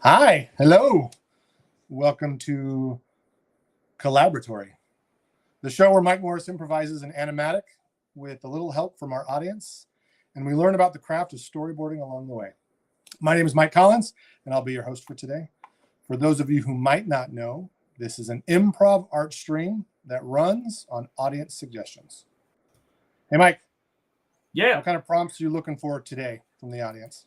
Hi, hello. Welcome to Collaboratory, the show where Mike Morris improvises an animatic with a little help from our audience, and we learn about the craft of storyboarding along the way. My name is Mike Collins, and I'll be your host for today. For those of you who might not know, this is an improv art stream that runs on audience suggestions. Hey, Mike. Yeah. What kind of prompts are you looking for today from the audience?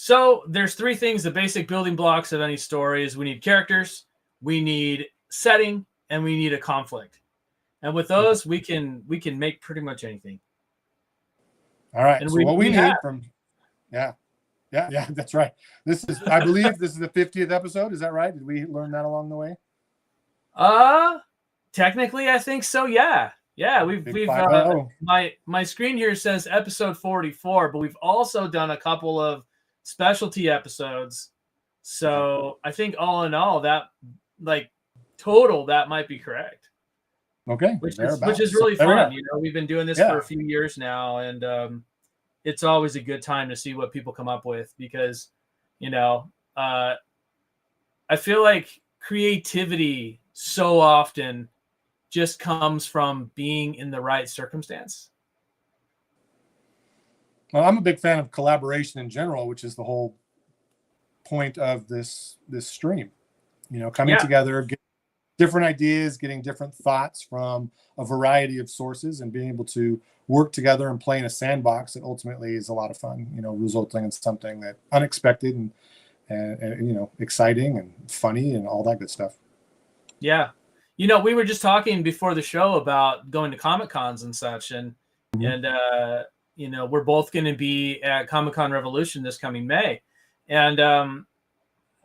So there's three things, the basic building blocks of any story is we need characters, we need setting, and we need a conflict. And with those, we can make pretty much anything. All right. And so what we need from, yeah, that's right. This is, I believe this is the 50th episode. Is that right? Did we learn that along the way? Technically, I think so. Yeah. Yeah, we've my screen here says episode 44, but we've also done a couple of specialty episodes. So I think all in all, that like total, that might be correct. Okay. Which is really fun. You know, we've been doing this for a few years now, and it's always a good time to see what people come up with because, you know, I feel like creativity so often just comes from being in the right circumstance. Well, I'm a big fan of collaboration in general, which is the whole point of this stream. You know, coming together, getting different ideas, getting different thoughts from a variety of sources, and being able to work together and play in a sandbox that ultimately is a lot of fun. You know, resulting in something that unexpected and you know, exciting and funny and all that good stuff. Yeah. You know, we were just talking before the show about going to Comic Cons and such, and you know, we're both going to be at Comic Con Revolution this coming May, and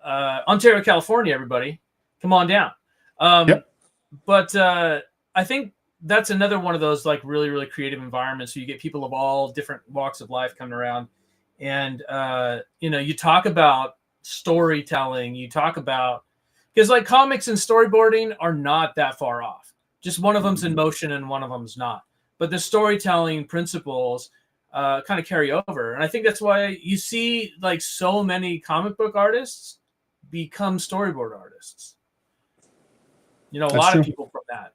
Ontario, California. Everybody, come on down. But I think that's another one of those like really, really creative environments. So you get people of all different walks of life coming around, and you know, you talk about storytelling. You talk about because like comics and storyboarding are not that far off. Just one of them's in motion and one of them's not. But the storytelling principles kind of carry over. And I think that's why you see like so many comic book artists become storyboard artists. You know, a lot of people from that.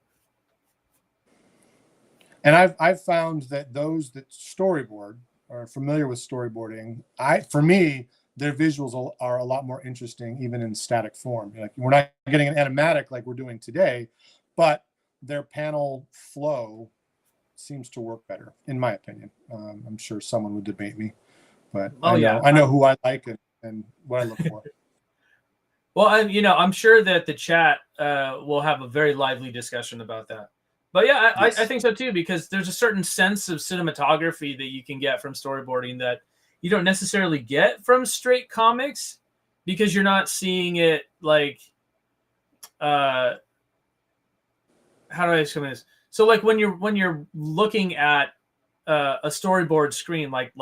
And I've found that those that storyboard are familiar with storyboarding. For me, their visuals are a lot more interesting, even in static form. Like we're not getting an animatic like we're doing today, but their panel flow seems to work better, in my opinion. I'm sure someone would debate me, but I know who I like and what I look for. Well, and you know, I'm sure that the chat will have a very lively discussion about that. But yeah, I think so too, because there's a certain sense of cinematography that you can get from storyboarding that you don't necessarily get from straight comics, because you're not seeing it like, how do I explain this? So like when you're looking at a storyboard screen like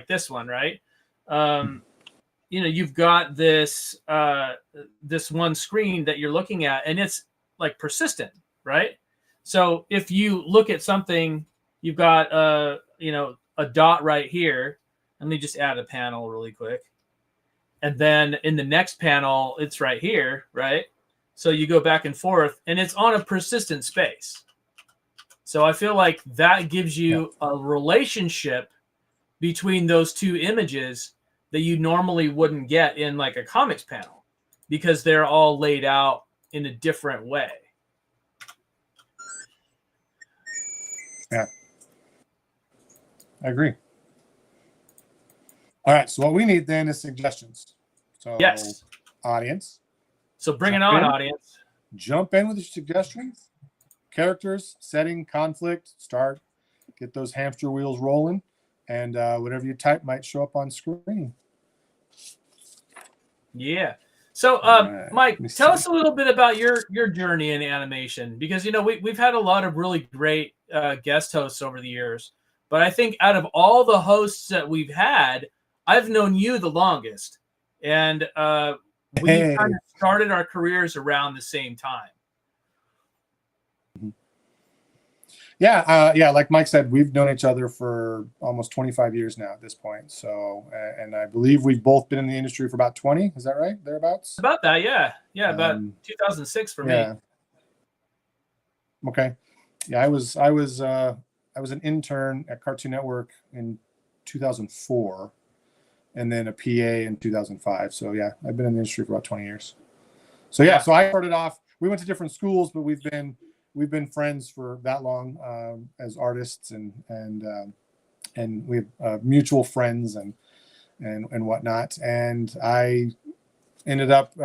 this one, right? You know, you've got this this one screen that you're looking at, and it's like persistent, right? So if you look at something, you've got you know, a dot right here. Let me just add a panel really quick. And then in the next panel, it's right here, right? So you go back and forth, and it's on a persistent space. So I feel like that gives you a relationship between those two images that you normally wouldn't get in like a comics panel because they're all laid out in a different way. Yeah, I agree. All right, so what we need then is suggestions. So Yes. Audience. So bring it on, audience. Jump in with your suggestions. Characters, setting, conflict, start. Get those hamster wheels rolling. And whatever you type might show up on screen. Yeah. So, Mike, tell us a little bit about your journey in animation, because, you know, we've had a lot of really great guest hosts over the years. But I think out of all the hosts that we've had, I've known you the longest. And we kind of started our careers around the same time. Yeah, like Mike said, we've known each other for almost 25 years now at this point. So, and I believe we've both been in the industry for about 20. Is that right? Thereabouts? About that, yeah. Yeah, about 2006 for me. Okay. Yeah, I was an intern at Cartoon Network in 2004, and then a PA in 2005. So yeah, I've been in the industry for about 20 years. So yeah, so I started off. We went to different schools, but we've been friends for that long as artists, and we have mutual friends and whatnot. And I ended up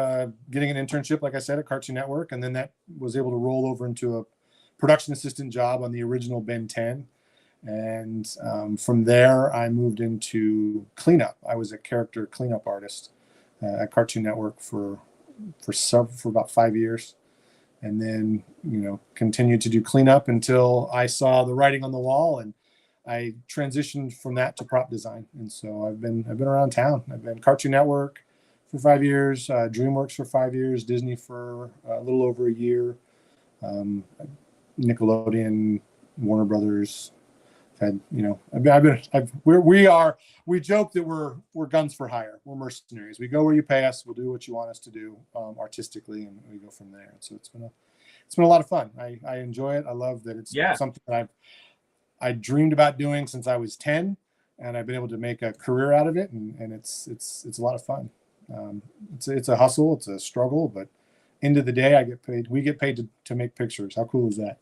getting an internship, like I said, at Cartoon Network, and then that was able to roll over into a production assistant job on the original Ben 10. And from there, I moved into cleanup. I was a character cleanup artist at Cartoon Network for about 5 years. And then, you know, continued to do cleanup until I saw the writing on the wall, and I transitioned from that to prop design. And so I've been around town. I've been Cartoon Network for 5 years, DreamWorks for 5 years, Disney for a little over a year, Nickelodeon, Warner Brothers. Had, you know, we joke that we're guns for hire. We're mercenaries. We go where you pay us. We'll do what you want us to do artistically, and we go from there. And so it's been a lot of fun. I enjoy it. I love that it's something that I dreamed about doing since I was 10, and I've been able to make a career out of it. And it's a lot of fun. It's a hustle. It's a struggle, but end of the day, we get paid to make pictures. How cool is that?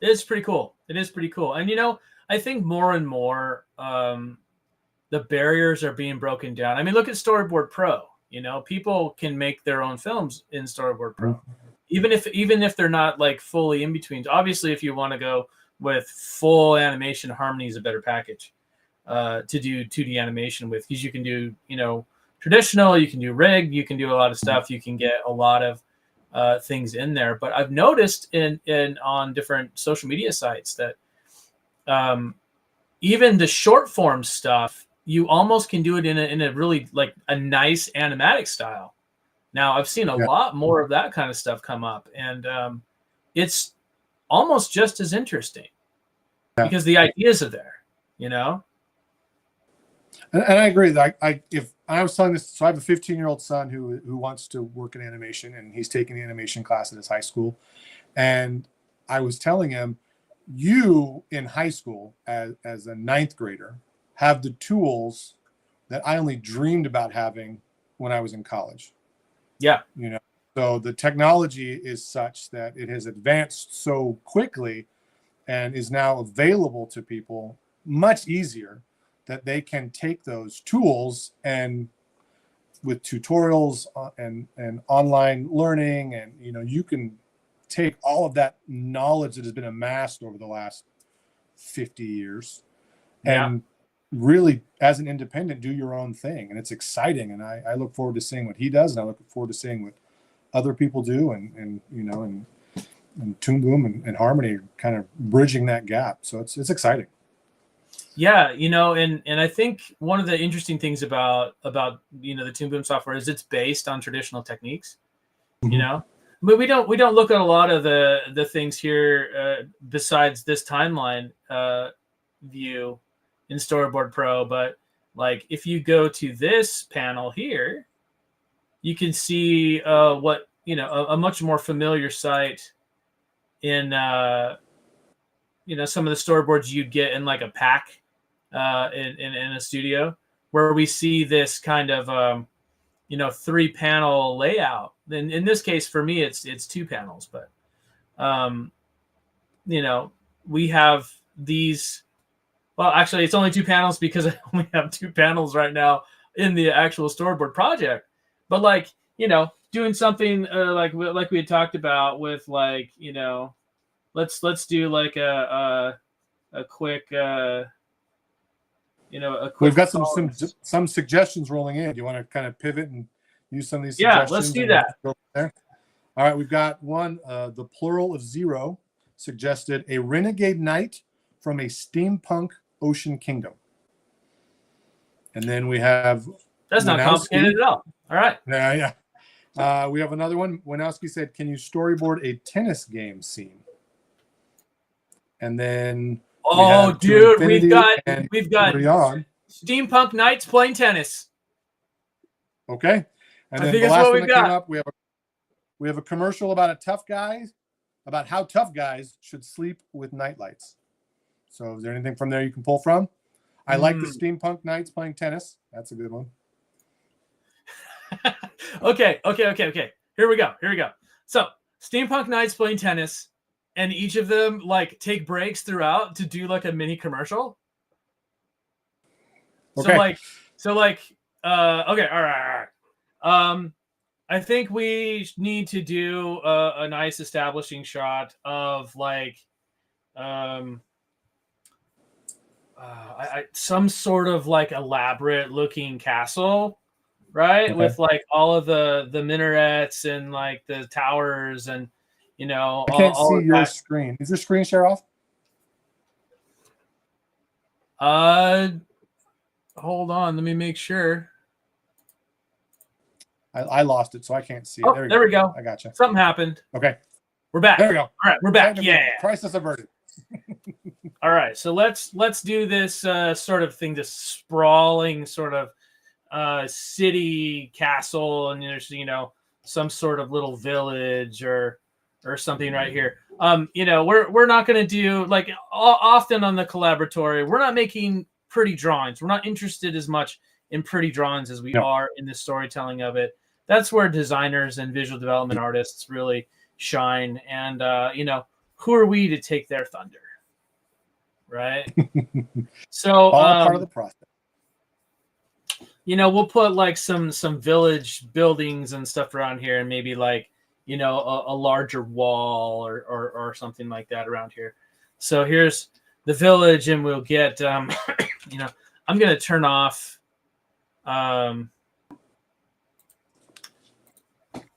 It's pretty cool. It is pretty cool. And, you know, I think more and more the barriers are being broken down. I mean, look at Storyboard Pro. You know, people can make their own films in Storyboard Pro, even if they're not like fully in betweens. Obviously, if you want to go with full animation, Harmony is a better package to do 2D animation with, because you can do, you know, traditional, you can do rig, you can do a lot of stuff. You can get a lot of things in there. But I've noticed in on different social media sites that even the short form stuff, you almost can do it in a really like a nice animatic style. Now I've seen a lot more of that kind of stuff come up, and it's almost just as interesting because the ideas are there, you know. And I agree that if I was telling this, so I have a 15-year-old son who wants to work in animation, and he's taking the animation class at his high school. And I was telling him, you in high school as a ninth grader have the tools that I only dreamed about having when I was in college. Yeah. You know, so the technology is such that it has advanced so quickly and is now available to people much easier, that they can take those tools and with tutorials and online learning, and, you know, you can take all of that knowledge that has been amassed over the last 50 years and really, as an independent, do your own thing. And it's exciting. And I look forward to seeing what he does, and I look forward to seeing what other people do, and you know, and Toon Boom and Harmony are kind of bridging that gap. So it's exciting. Yeah, you know, and I think one of the interesting things about you know, the Toon Boom software is it's based on traditional techniques. You know, but we don't look at a lot of the things here besides this timeline view in Storyboard Pro. But like if you go to this panel here, you can see what, you know, a much more familiar sight in you know, some of the storyboards you'd get in like a pack in a studio, where we see this kind of 3-panel layout. And in this case, for me, it's 2 panels, but we have these. Well, actually, it's only 2 panels because I only have 2 panels right now in the actual storyboard project. But doing something like we had talked about with let's do like a quick We've got some suggestions rolling in. Do you want to kind of pivot and use some of these suggestions? Yeah, let's do that. Go there? All right, we've got one. The plural of zero suggested a renegade knight from a steampunk ocean kingdom. And then we have that's not complicated at all. All right. Yeah. We have another one. Winowski said, "Can you storyboard a tennis game scene?" And then dude, we've got steampunk knights playing tennis. Okay. And then the last one that came up, we have a commercial about how tough guys should sleep with nightlights. So is there anything from there you can pull from? I like the steampunk knights playing tennis. That's a good one. Okay. Here we go. So steampunk knights playing tennis, and each of them take breaks throughout to do like a mini commercial. Okay. Okay, all right. I think we need to do a nice establishing shot of some sort of elaborate looking castle, right? Okay. With all of the minarets and the towers and I can't see your screen. Is your screen share off? Hold on, let me make sure. I lost it, so I can't see it. Oh, there we go. I gotcha. Something happened. Okay. We're back. There we go. All right, we're back. Yeah. Crisis averted. All right, so let's do this sort of thing, this sprawling sort of city castle, and there's some sort of little village or something right here. We're not going to do often on the Collaboratory. We're not making pretty drawings. We're not interested as much in pretty drawings as we are in the storytelling of it. That's where designers and visual development artists really shine. And who are we to take their thunder? Right. So all part of the process. We'll put some village buildings and stuff around here, and maybe a larger wall or something like that around here. So here's the village, and we'll get I'm gonna turn off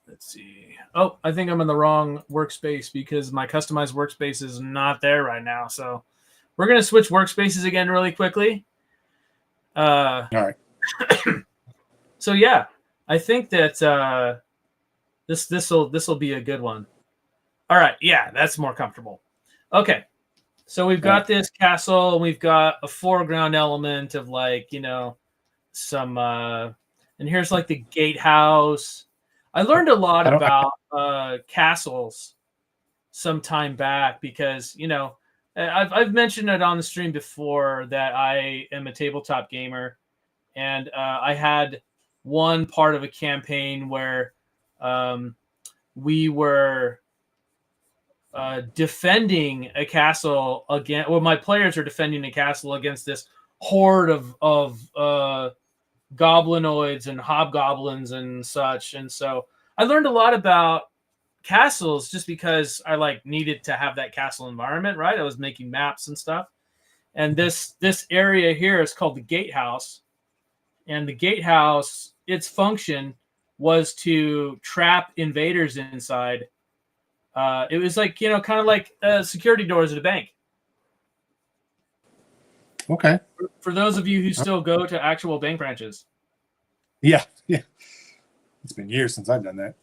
let's see. Oh, I think I'm in the wrong workspace because my customized workspace is not there right now. So we're going to switch workspaces again really quickly. All right. So yeah, I think that this will be a good one. All right, yeah, that's more comfortable. Okay, so we've got this castle, and we've got a foreground element of some and here's the gatehouse. I learned a lot about castles some time back because I've mentioned it on the stream before that I am a tabletop gamer, and I had one part of a campaign where we were defending a castle against. Well, my players are defending a castle against this horde of goblinoids and hobgoblins and such. And so I learned a lot about castles just because I needed to have that castle environment, right? I was making maps and stuff. And this area here is called the gatehouse. And the gatehouse, its function was to trap invaders inside. It was kind of like security doors at a bank. Okay. For those of you who still go to actual bank branches. Yeah. It's been years since I've done that.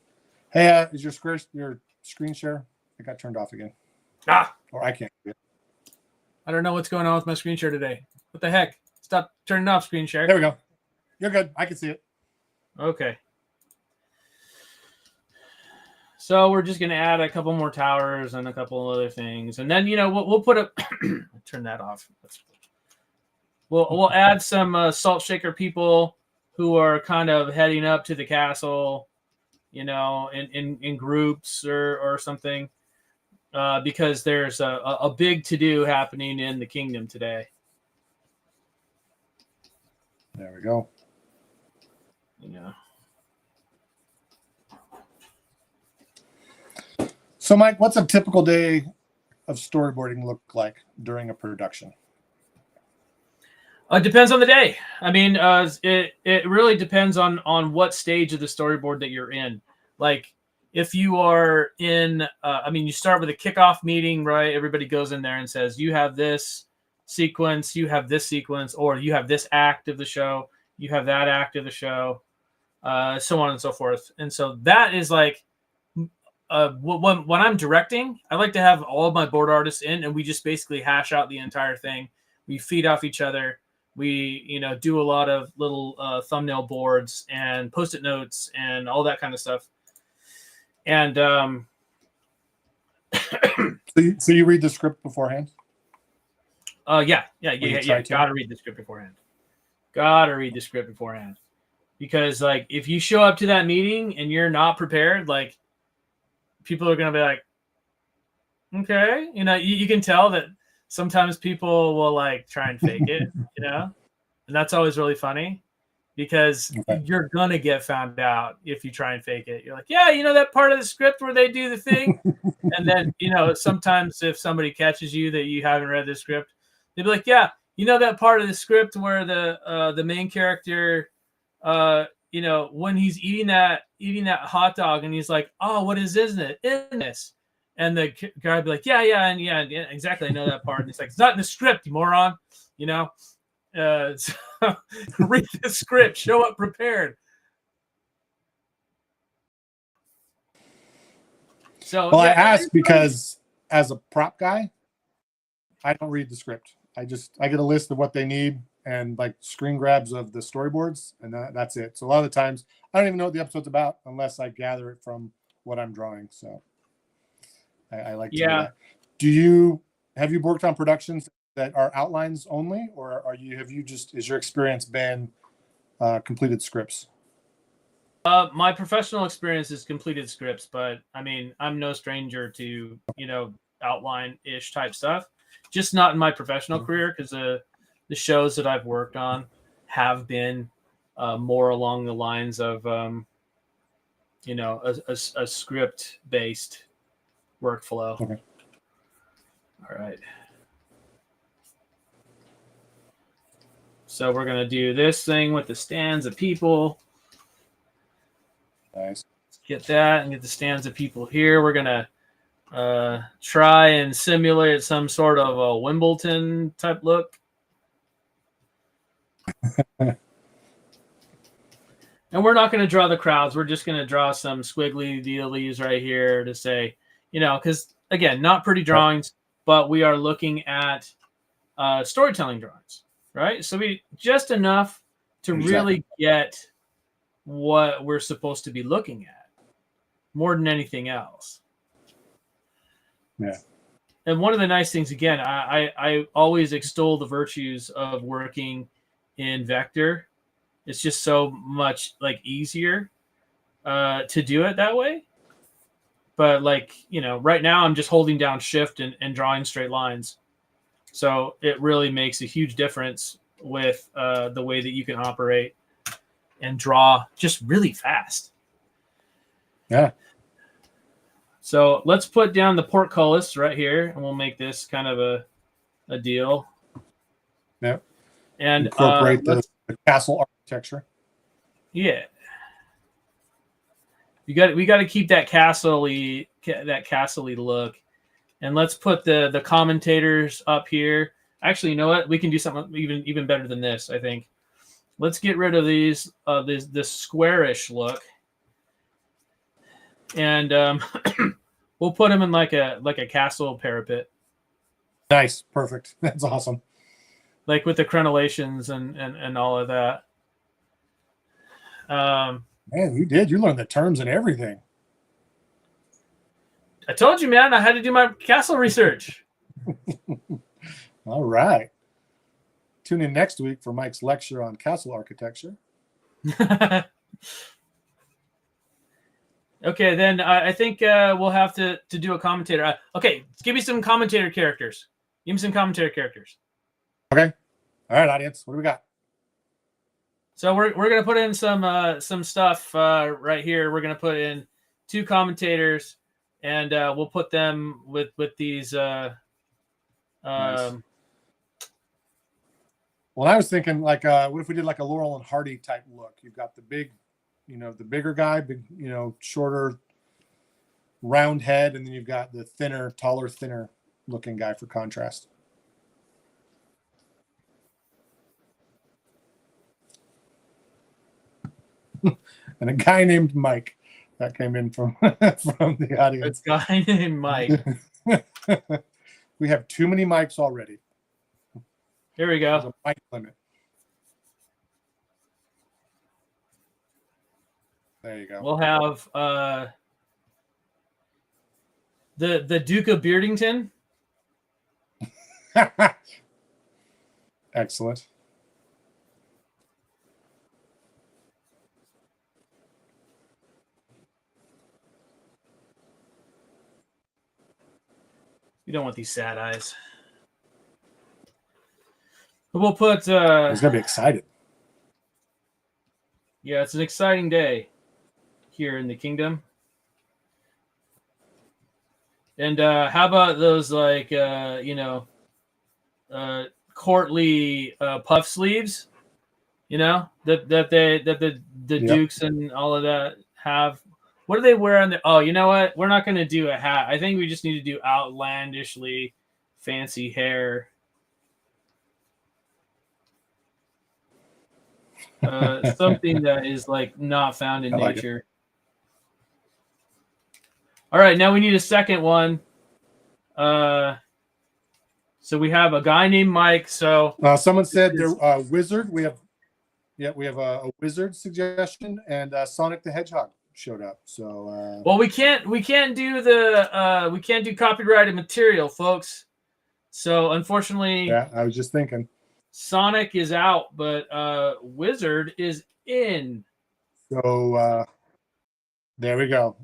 Hey, is your screen share? It got turned off again. Or I can't do it. I don't know what's going on with my screen share today. What the heck? Stop turning off screen share. There we go. You're good. I can see it. Okay. So we're just going to add a couple more towers and a couple other things. And then, we'll put up... turn that off. we'll add some salt shaker people who are kind of heading up to the castle, you know, in groups or something, because there's a big to-do happening in the kingdom today. There we go. Yeah. So, Mike, what's a typical day of storyboarding look like during a production? It depends on the day. I mean, it really depends on what stage of the storyboard that you're in. Like, if you are in, I mean, you start with a kickoff meeting, right? Everybody goes in there and says, you have this sequence, you have this sequence, or you have this act of the show, you have that act of the show, so on and so forth. And so that is like, when I'm directing, I like to have all of my board artists in, and we just basically hash out the entire thing. We feed off each other. We, you know, do a lot of little thumbnail boards and Post-it notes and all that kind of stuff. And so you read the script beforehand? Yeah. Gotta read the script beforehand. Because like, if you show up to that meeting and you're not prepared, like, people are gonna be like, okay, you know, you can tell that sometimes people will like try and fake it, you know, and that's always really funny because you're gonna get found out if you try and fake it. You're like, yeah, you know that part of the script where they do the thing, and then, you know, sometimes if somebody catches you that you haven't read the script, they'd be like, yeah, you know that part of the script where the main character, you know, when he's eating that hot dog and he's like, oh, what is in this? And the guy would be like, yeah, exactly, I know that part. And he's like, it's not in the script, you moron. You know, so read the script, show up prepared. So, well, yeah, I asked because as a prop guy, I don't read the script. I get a list of what they need and like screen grabs of the storyboards, and that's it. So a lot of the times, I don't even know what the episode's about unless I gather it from what I'm drawing. So I like to do that. Have you worked on productions that are outlines only, or is your experience been completed scripts? My professional experience is completed scripts, but I mean, I'm no stranger to, you know, outline-ish type stuff. Just not in my professional career, because the shows that I've worked on have been more along the lines of, you know, a script-based workflow. Okay. All right. So we're going to do this thing with the stands of people. Nice. Let's get that and get the stands of people here. We're going to try and simulate some sort of a Wimbledon type look. And we're not going to draw the crowds. We're just going to draw some squiggly dealies right here to say, you know, because, again, not pretty drawings, but we are looking at storytelling drawings, right? So we just enough to really get what we're supposed to be looking at more than anything else. Yeah. And one of the nice things, again, I always extol the virtues of working in vector. It's just so much like easier to do it that way. But like, you know, right now I'm just holding down shift and drawing straight lines. So it really makes a huge difference with the way that you can operate and draw just really fast. Yeah. So let's put down the portcullis right here, and we'll make this kind of a deal. Yeah. And incorporate the castle architecture. Yeah. We got to keep that castle-y look. And let's put the commentators up here. Actually, you know what? We can do something even better than this, I think. Let's get rid of these this squarish look. And we'll put them in like a castle parapet. Nice, perfect. That's awesome. Like with the crenellations and all of that. Man, you did. You learned the terms and everything. I told you, man. I had to do my castle research. All right. Tune in next week for Mike's lecture on castle architecture. Okay, then I think we'll have to do a commentator. Okay, give me some commentator characters. Give me some commentator characters. Okay. All right, audience. What do we got? So we're gonna put in some stuff right here. We're gonna put in 2 commentators, and we'll put them with these. Nice. Well, I was thinking like, what if we did like a Laurel and Hardy type look? You've got the big, the bigger guy, big, shorter, round head, and then you've got the thinner, taller, thinner looking guy for contrast. And a guy named Mike that came in from the audience. A guy named Mike. We have too many mics already. Here we go. There's a mic limit. There you go. We'll have the Duke of Beardington. Excellent. You don't want these sad eyes. But we'll put. He's gonna be excited. Yeah, it's an exciting day here in the kingdom. And how about those like courtly puff sleeves? That the Yep. dukes and all of that have. What do they wear on the? Oh, you know what? We're not going to do a hat. I think we just need to do outlandishly fancy hair. Something that is like not found in nature. All right, now we need a second one. So we have a guy named Mike. So someone said they're wizard. We have a wizard suggestion, and Sonic the Hedgehog showed up. So well, we can't do copyrighted material, folks. So unfortunately, yeah, I was just thinking Sonic is out, but Wizard is in. So there we go.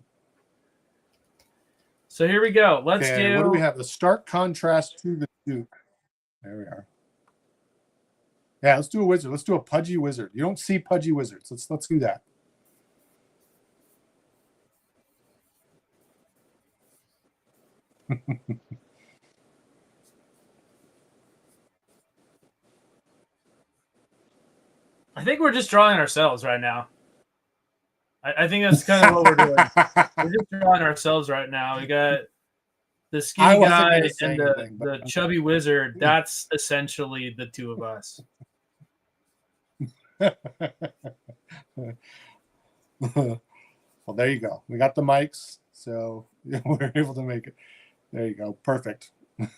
So here we go. Let's do. What do we have? The stark contrast to the Duke. There we are. Yeah, let's do a wizard. Let's do a pudgy wizard. You don't see pudgy wizards. Let's do that. I think we're just drawing ourselves right now. I think that's kind of what we're doing. We're just drawing ourselves right now. We got the skinny guy and the chubby wizard. That's essentially the two of us. Well, there you go. We got the mics, so we're able to make it. There you go. Perfect. Did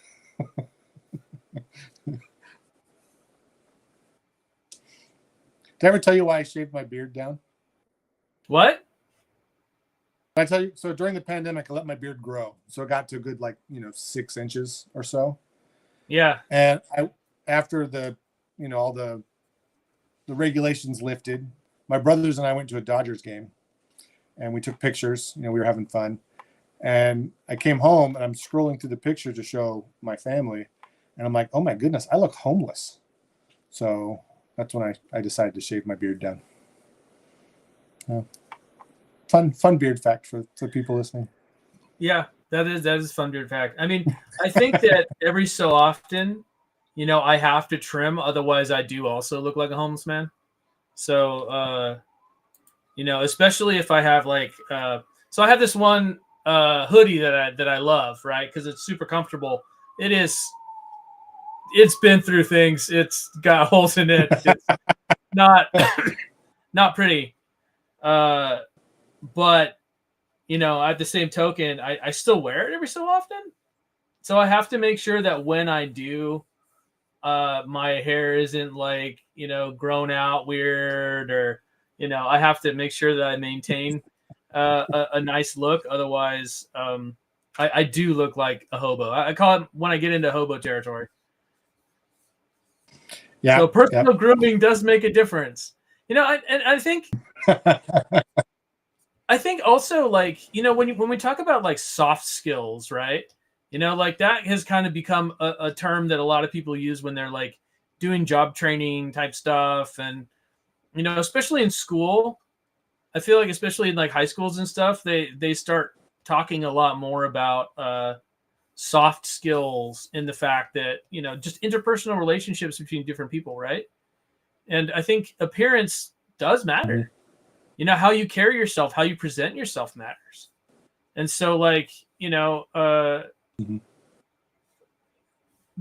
I ever tell you why I shaved my beard down? What? Did I tell you? So during the pandemic, I let my beard grow. So it got to a good 6 inches or so. Yeah. And after the, all the regulations lifted, my brothers and I went to a Dodgers game, and we took pictures. We were having fun. And I came home, and I'm scrolling through the picture to show my family, and I'm like, oh my goodness, I look homeless. So that's when I decided to shave my beard down. Fun beard fact for people listening. Yeah, that is fun beard fact. I mean, I think that every so often, I have to trim, otherwise I do also look like a homeless man. So, especially if I have so I have this one hoodie that I love, right? Because it's super comfortable. It's been through things. It's got holes in it. It's not pretty. But at the same token, I still wear it every so often. So I have to make sure that when I do, my hair isn't grown out weird, or I have to make sure that I maintain a nice look. Otherwise, I do look like a hobo. I call it when I get into hobo territory. Yeah. So personal grooming does make a difference. I think also, like, when we talk about like soft skills, right? Like that has kind of become a term that a lot of people use when they're like doing job training type stuff. And, especially in school, I feel like, especially in like high schools and stuff, they start talking a lot more about soft skills in the fact that, just interpersonal relationships between different people, right? And I think appearance does matter. Mm-hmm. How you carry yourself, how you present yourself matters. And so, like, Mm-hmm.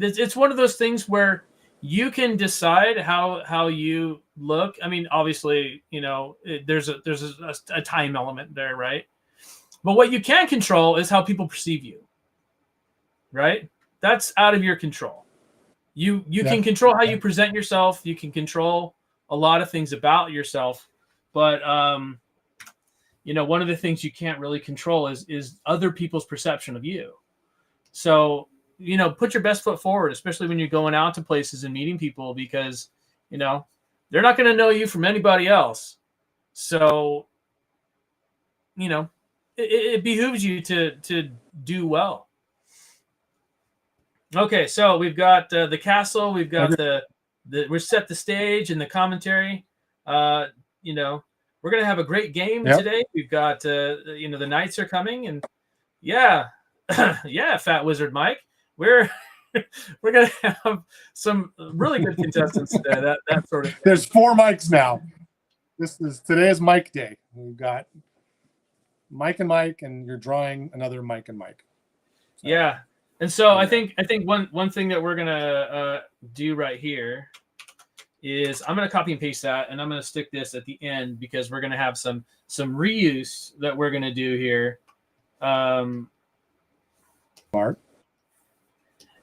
it's one of those things where you can decide how you look. I mean, obviously, there's a time element there, right? But what you can control is how people perceive you, right? That's out of your control. You can control how you present yourself. You can control a lot of things about yourself, but one of the things you can't really control is other people's perception of you. So, put your best foot forward, especially when you're going out to places and meeting people, because, they're not going to know you from anybody else. So, it behooves you to do well. Okay, so we've got the castle, we've got we're set the stage and the commentary. We're gonna have a great game today. We've got the knights are coming, and yeah, Fat Wizard Mike, we're gonna have some really good contestants today. That sort of thing. There's 4 mics now. Today is Mike Day. We've got Mike and Mike, and you're drawing another Mike and Mike. So. Yeah. And so I think one thing that we're gonna do right here is I'm gonna copy and paste that, and I'm gonna stick this at the end because we're gonna have some reuse that we're gonna do here. Smart.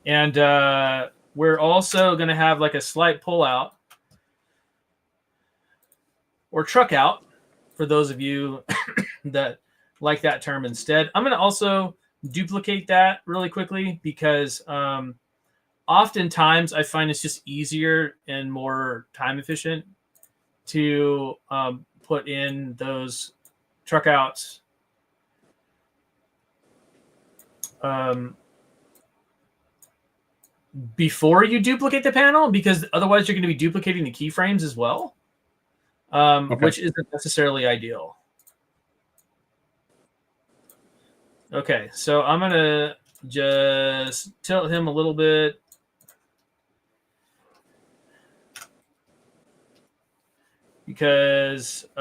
And we're also gonna have like a slight pull out or truck out for those of you that like that term instead. I'm gonna also duplicate that really quickly because oftentimes I find it's just easier and more time efficient to put in those truck outs before you duplicate the panel, because otherwise you're going to be duplicating the keyframes as well, which isn't necessarily ideal. Okay, so I'm going to just tilt him a little bit. Because you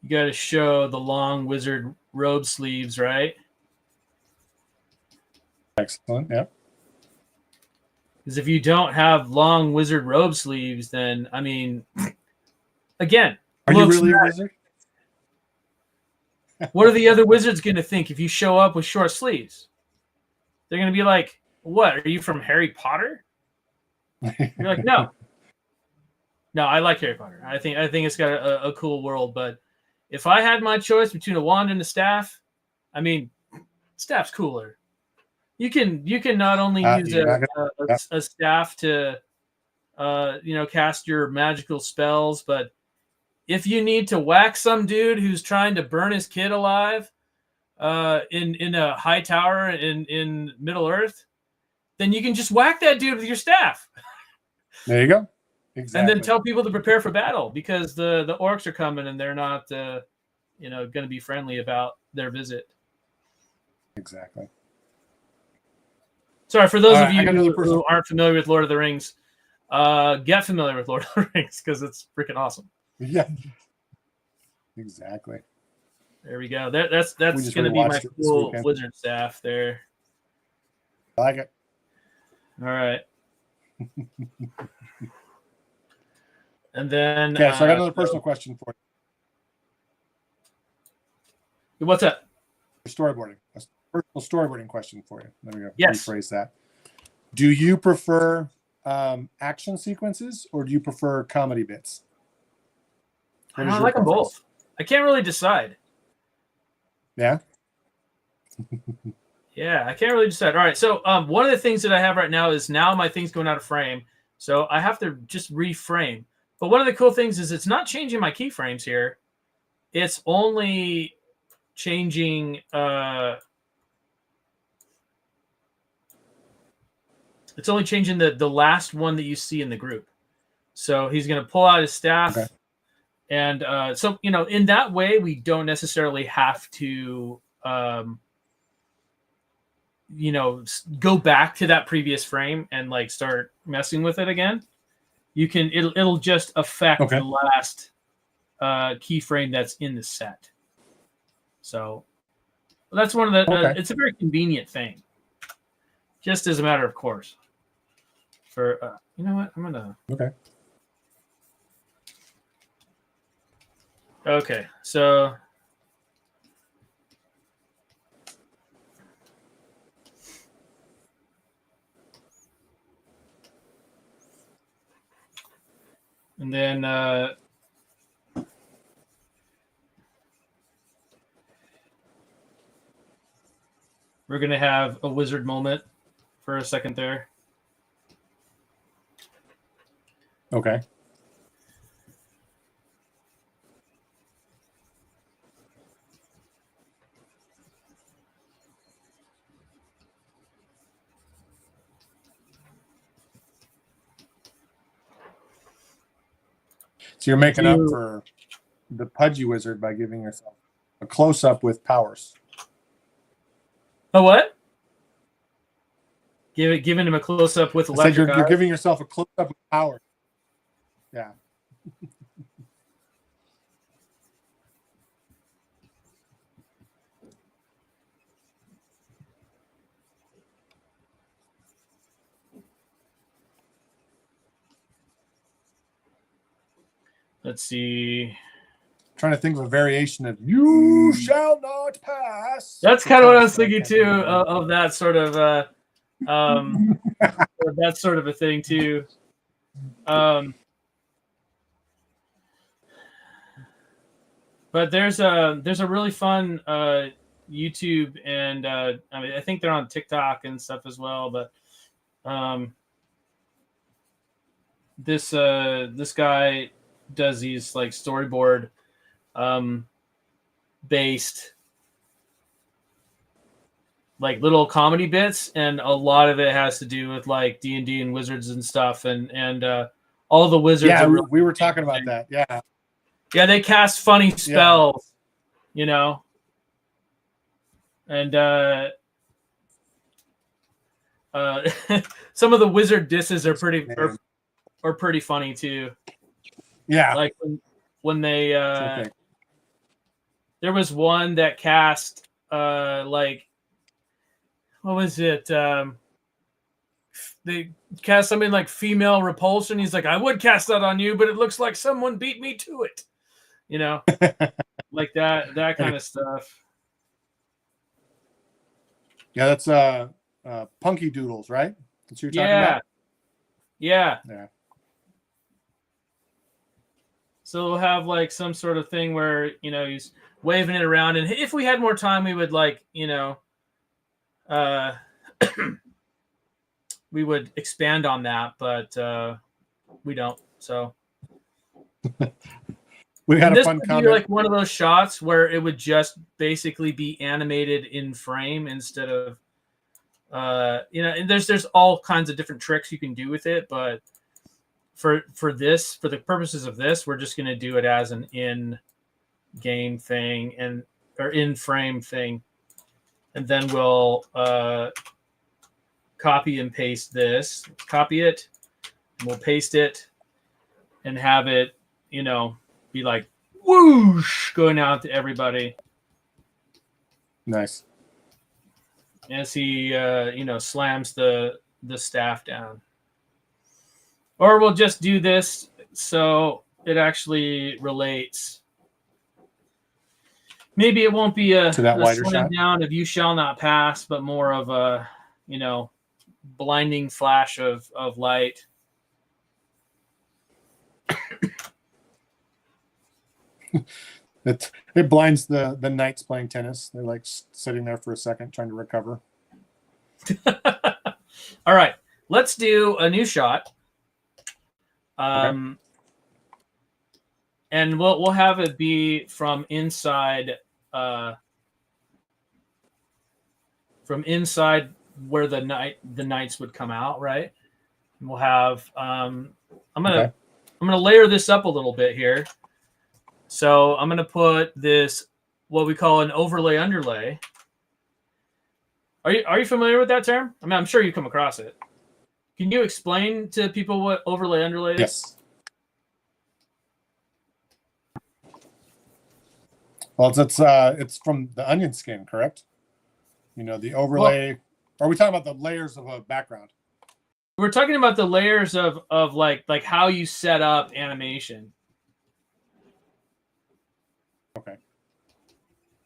got to show the long wizard robe sleeves, right? Excellent, yep. Because if you don't have long wizard robe sleeves, then, I mean, again, are you really a wizard? What are the other wizards going to think if you show up with short sleeves? They're going to be like, what? Are you from Harry Potter? You're like, no. No, I like Harry Potter. I think it's got a cool world. But if I had my choice between a wand and a staff, I mean, staff's cooler. You can not only use a staff to cast your magical spells, but if you need to whack some dude who's trying to burn his kid alive in a high tower in Middle Earth, then you can just whack that dude with your staff. There you go. Exactly. And then tell people to prepare for battle because the orcs are coming and they're not going to be friendly about their visit. Exactly. Sorry, for those of you who aren't familiar with Lord of the Rings, get familiar with Lord of the Rings because it's freaking awesome. Yeah. Exactly. There we go. That's going to be my cool wizard staff there. I like it. All right. And then okay, so I got another personal question for you. What's up? Storyboarding. A personal storyboarding question for you. There we go. Yes. Rephrase that. Do you prefer action sequences or do you prefer comedy bits? I like them both. I can't really decide. Yeah. Yeah, I can't really decide. All right, so one of the things that I have right now is now my thing's going out of frame, so I have to just reframe. But one of the cool things is it's not changing my keyframes here. It's only changing. It's only changing the last one that you see in the group. So he's going to pull out his staff, Okay. and so in that way we don't necessarily have to. Go back to that previous frame and like start messing with it again. You can it'll just affect the last keyframe that's in the set. So that's one of the it's a very convenient thing, just as a matter of course. For you know what, I'm gonna okay, so and then we're going to have a wizard moment for a second there. Okay. So you're making up for the pudgy wizard by giving yourself a close-up with powers. A what? Giving him a close-up with electric eyes? You're giving yourself a close-up with powers. Yeah. Let's see. I'm trying to think of a variation of "You shall not pass." That's kind of what I was thinking too, of that sort of that sort of a thing too. But there's a really fun YouTube, and I mean, I think they're on TikTok and stuff as well. But this guy does these like storyboard based like little comedy bits, and a lot of it has to do with like D&D and wizards and stuff, and all the wizards. Yeah, we were talking about that. Yeah. Yeah, they cast funny spells, and some of the wizard disses are pretty funny too. Yeah, like when they there was one that cast like, what was it? They cast something like female repulsion. He's like, I would cast that on you, but it looks like someone beat me to it. Like that kind of stuff. Yeah, that's Punky Doodles, right? That's what you're talking about? Yeah. Yeah. So we'll have like some sort of thing where, he's waving it around, and if we had more time, we would like, we would expand on that, but we don't. So we had a fun comment. Like one of those shots where it would just basically be animated in frame instead of, and there's all kinds of different tricks you can do with it, but for the purposes of this, we're just going to do it as an in-game thing or in-frame thing, and then we'll copy and paste this. Copy it, and we'll paste it, and have it, be like whoosh going out to everybody. Nice. As he slams the staff down. Or we'll just do this so it actually relates. Maybe it won't be a slam down of "You shall not pass," but more of a blinding flash of light. It blinds the knights playing tennis. They're like sitting there for a second trying to recover. All right, let's do a new shot. Okay. And we'll have it be from inside where the knights would come out, right? And we'll have I'm gonna layer this up a little bit here. So I'm gonna put this, what we call an overlay underlay. Are you familiar with that term? I mean, I'm sure you come across it. Can you explain to people what overlay underlay is? Yes. Well, it's from the onion skin, correct? You know, the overlay. Well, are we talking about the layers of a background? We're talking about the layers of like how you set up animation. Okay.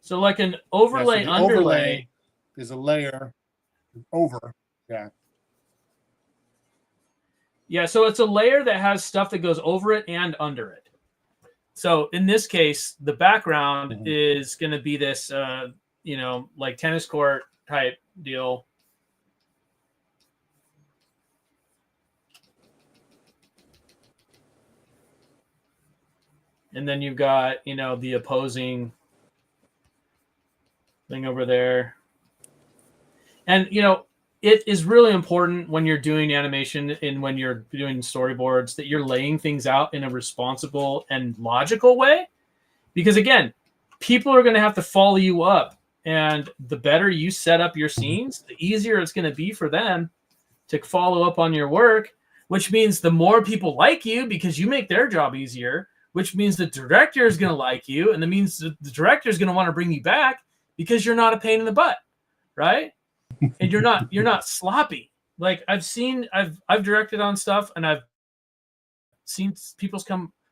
So like an overlay underlay overlay is a layer over. Yeah. Yeah, so it's a layer that has stuff that goes over it and under it. So in this case, the background is going to be this, like tennis court type deal. And then you've got, the opposing thing over there. And, it is really important when you're doing animation and when you're doing storyboards that you're laying things out in a responsible and logical way. Because again, people are going to have to follow you up. And the better you set up your scenes, the easier it's going to be for them to follow up on your work, which means the more people like you because you make their job easier, which means the director is going to like you. And that means the director is going to want to bring you back because you're not a pain in the butt, right? And you're not sloppy. Like I've directed on stuff and I've seen people's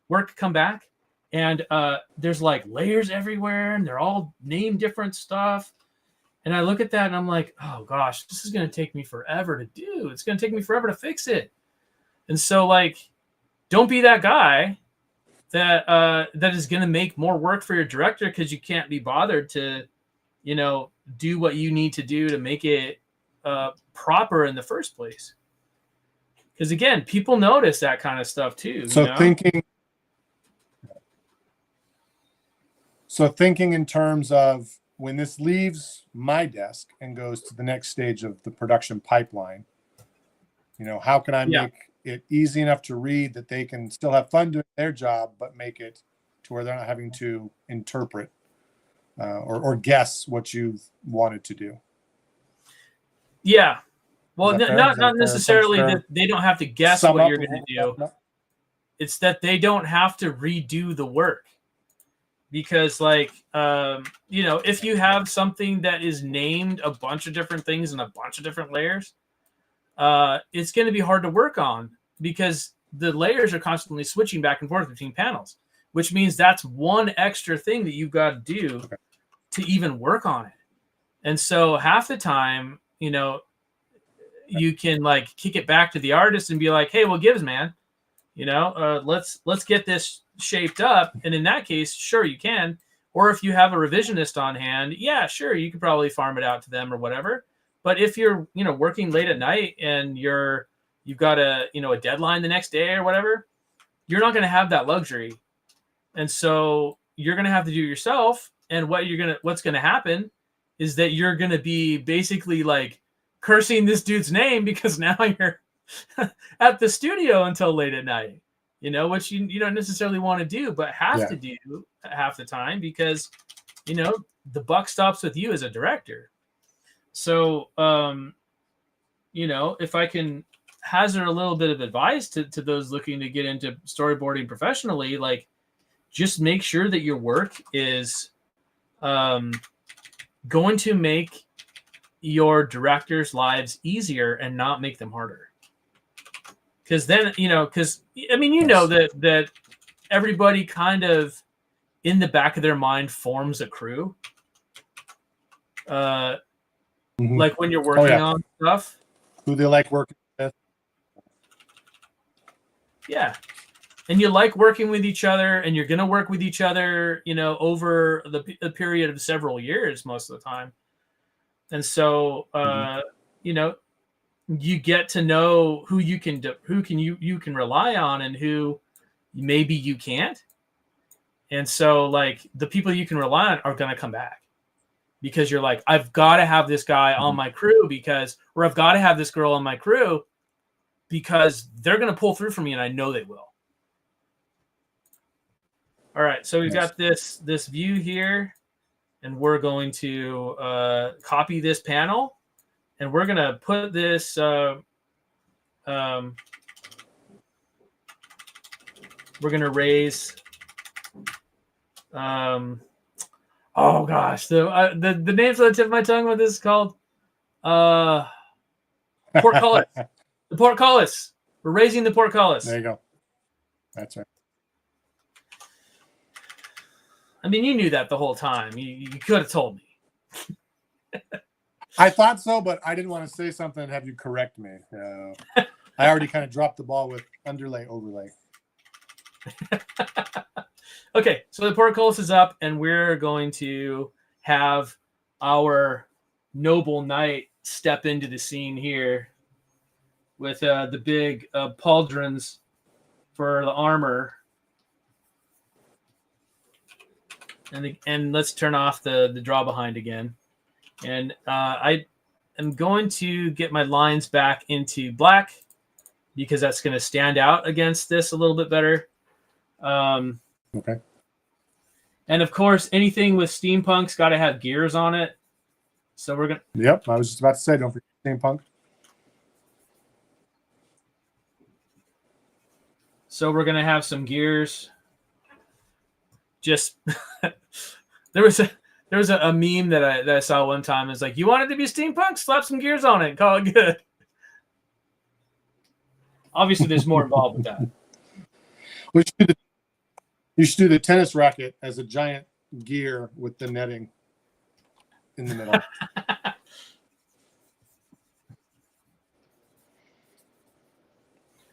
work come back and there's like layers everywhere and they're all named different stuff. And I look at that and I'm like, oh gosh, this is going to take me forever to do. It's going to take me forever to fix it. And so like, don't be that guy that is going to make more work for your director because you can't be bothered to, do what you need to do to make it proper in the first place. Because again, people notice that kind of stuff too. So thinking in terms of when this leaves my desk and goes to the next stage of the production pipeline, how can I make it easy enough to read that they can still have fun doing their job, but make it to where they're not having to interpret or guess what you've wanted to do. Yeah. Well, not necessarily that they don't have to guess what you're going to do. It's that they don't have to redo the work. Because if you have something that is named a bunch of different things and a bunch of different layers, it's going to be hard to work on because the layers are constantly switching back and forth between panels, which means that's one extra thing that you've got to do to even work on it. And so half the time, you can like kick it back to the artist and be like, hey, what gives, man? Let's get this shaped up. And in that case, sure, you can. Or if you have a revisionist on hand, yeah, sure, you could probably farm it out to them or whatever. But if you're, working late at night and you've got a deadline the next day or whatever, you're not going to have that luxury. And so you're going to have to do it yourself. And what's going to happen is that you're going to be basically like cursing this dude's name because now you're at the studio until late at night, which you don't necessarily want to do, but have to do half the time because, the buck stops with you as a director. So, if I can hazard a little bit of advice to those looking to get into storyboarding professionally, like just make sure that your work is going to make your directors' lives easier and not make them harder. Because then, that everybody kind of in the back of their mind forms a crew. Like when you're working on stuff. Who they like working with. Yeah. and you like working with each other, and you're going to work with each other, over the period of several years most of the time. And so, you get to know who you can rely on and who maybe you can't. And so, like, the people you can rely on are going to come back because you're like, I've got to have this guy on my crew or I've got to have this girl on my crew because they're going to pull through for me, and I know they will. All right, so we've got this view here, and we're going to copy this panel, and we're going to put this we're going to raise oh gosh, the names on the tip of my tongue. What this is called? Portcullis. The portcullis. We're raising the portcullis. There you go. That's right. I mean, you knew that the whole time. You could have told me. I thought so, but I didn't want to say something and have you correct me. I already kind of dropped the ball with underlay, overlay. Okay, so the portcullis is up, and we're going to have our noble knight step into the scene here with the big pauldrons for the armor. And let's turn off the draw behind again. And I am going to get my lines back into black because that's going to stand out against this a little bit better. Okay. And of course, anything with steampunk's got to have gears on it. So we're going to... Yep, I was just about to say, don't forget steampunk. So we're going to have some gears. Just... There was a meme that I saw one time. It's like, you want it to be steampunk? Slap some gears on it. Call it good. Obviously, there's more involved with that. You should do the tennis racket as a giant gear with the netting in the middle.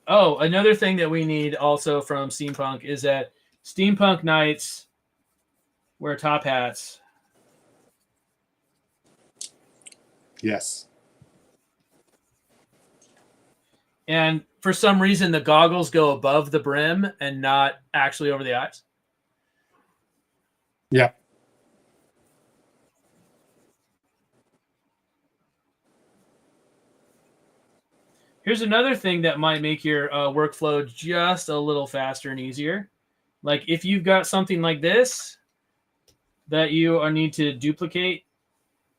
Oh, another thing that we need also from steampunk is that steampunk knights wear top hats. Yes. And for some reason, the goggles go above the brim and not actually over the eyes. Yeah. Here's another thing that might make your workflow just a little faster and easier. Like if you've got something like this that you need to duplicate,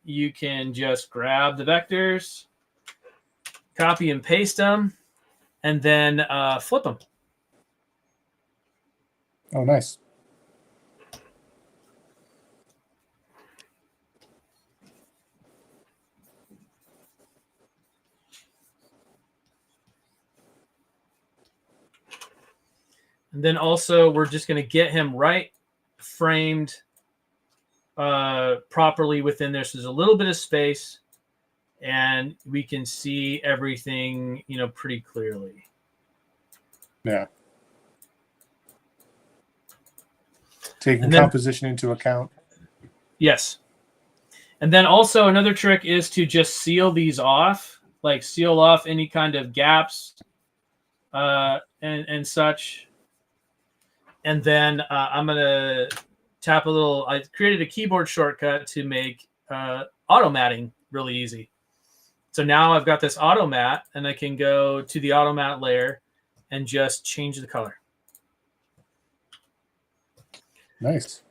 you can just grab the vectors, copy and paste them, and then flip them. Oh, nice. And then also we're just going to get him right framed properly within there. So there's a little bit of space and we can see everything, pretty clearly. Yeah. Taking composition into account. Yes. And then also another trick is to just seal these off, like seal off any kind of gaps and such. And then I'm going to tap I created a keyboard shortcut to make auto matting really easy. So now I've got this auto mat and I can go to the auto mat layer and just change the color. Nice.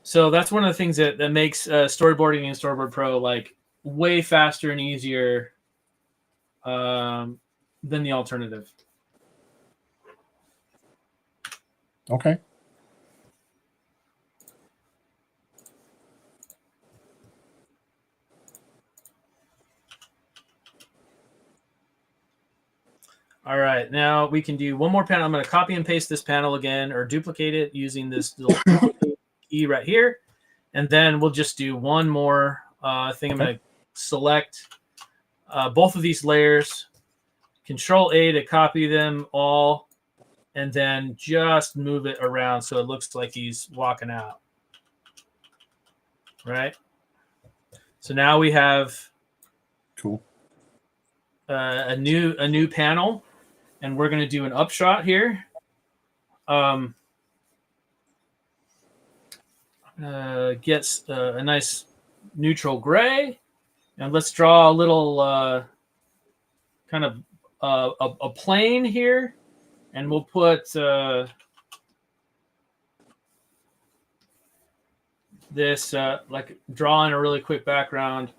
So that's one of the things that makes storyboarding and Storyboard Pro like way faster and easier than the alternative. Okay. All right, now we can do one more panel. I'm going to copy and paste this panel again or duplicate it using this little key right here. And then we'll just do one more thing. I'm going to select both of these layers, Control A to copy them all, and then just move it around so it looks like he's walking out. Right? So now we have Cool. a new panel, and we're going to do an upshot here. Gets a nice neutral gray, and let's draw a little kind of a plane here, and we'll put this like drawing a really quick background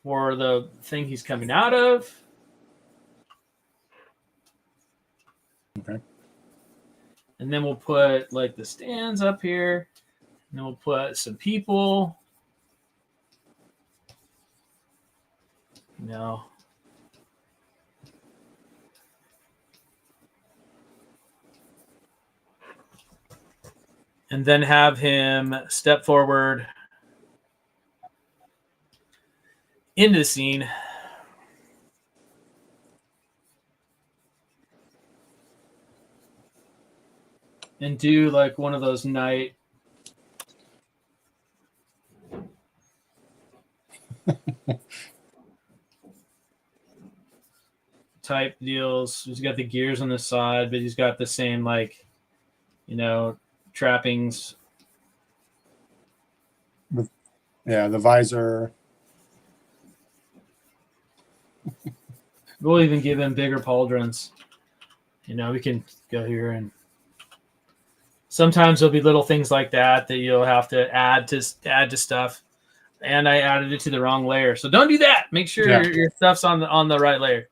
for the thing he's coming out of. Okay. And then we'll put like the stands up here. And then we'll put some people. No. And then have him step forward into the scene. And do like one of those night type deals. He's got the gears on the side, but he's got the same, like, you know, trappings. Yeah, the visor. We'll even give him bigger pauldrons. You know, we can go here, and sometimes there'll be little things like that you'll have to add to stuff. And I added it to the wrong layer, so don't do that. Make sure your stuff's on the right layer,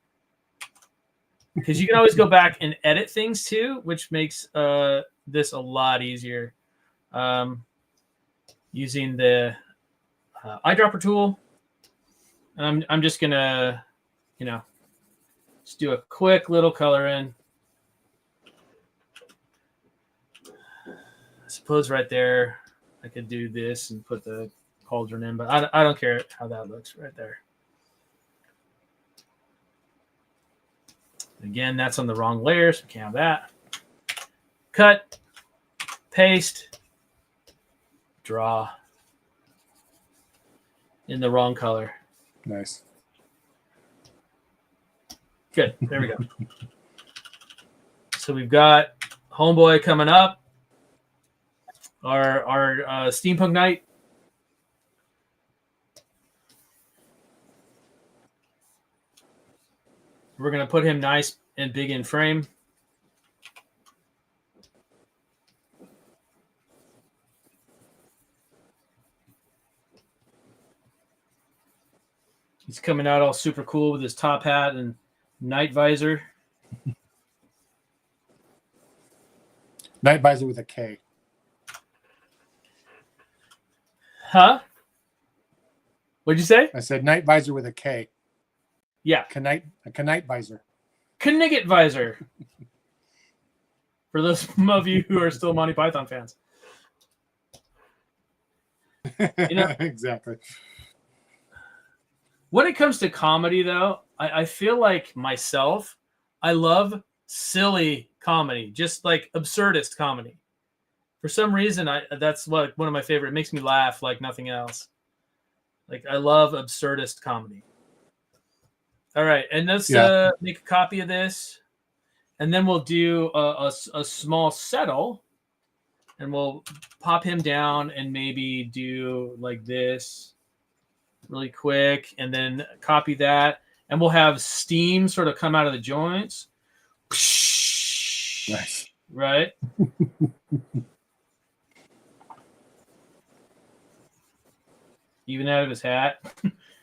because you can always go back and edit things too, which makes this a lot easier. Using the eyedropper tool, and I'm just gonna, you know, just do a quick little color in. I suppose right there I could do this and put the cauldron in, but I don't care how that looks right there. Again, that's on the wrong layer, so we can't have that. Cut, paste, draw in the wrong color. Nice. Good. There we go. So we've got Homeboy coming up. Our steampunk knight. We're going to put him nice and big in frame. He's coming out all super cool with his top hat and night visor. Night visor with a K. Huh? What'd you say? I said night visor with a K. Yeah. A knight visor. Knigget visor. For those of you who are still Monty Python fans. You know, exactly. When it comes to comedy, though, I feel like myself, I love silly comedy, just like absurdist comedy. For some reason, that's what one of my favorite. It makes me laugh like nothing else. Like, I love absurdist comedy. All right, and let's make a copy of this, and then we'll do a small settle, and we'll pop him down and maybe do like this really quick, and then copy that, and we'll have steam sort of come out of the joints. Nice. Right? Even out of his hat,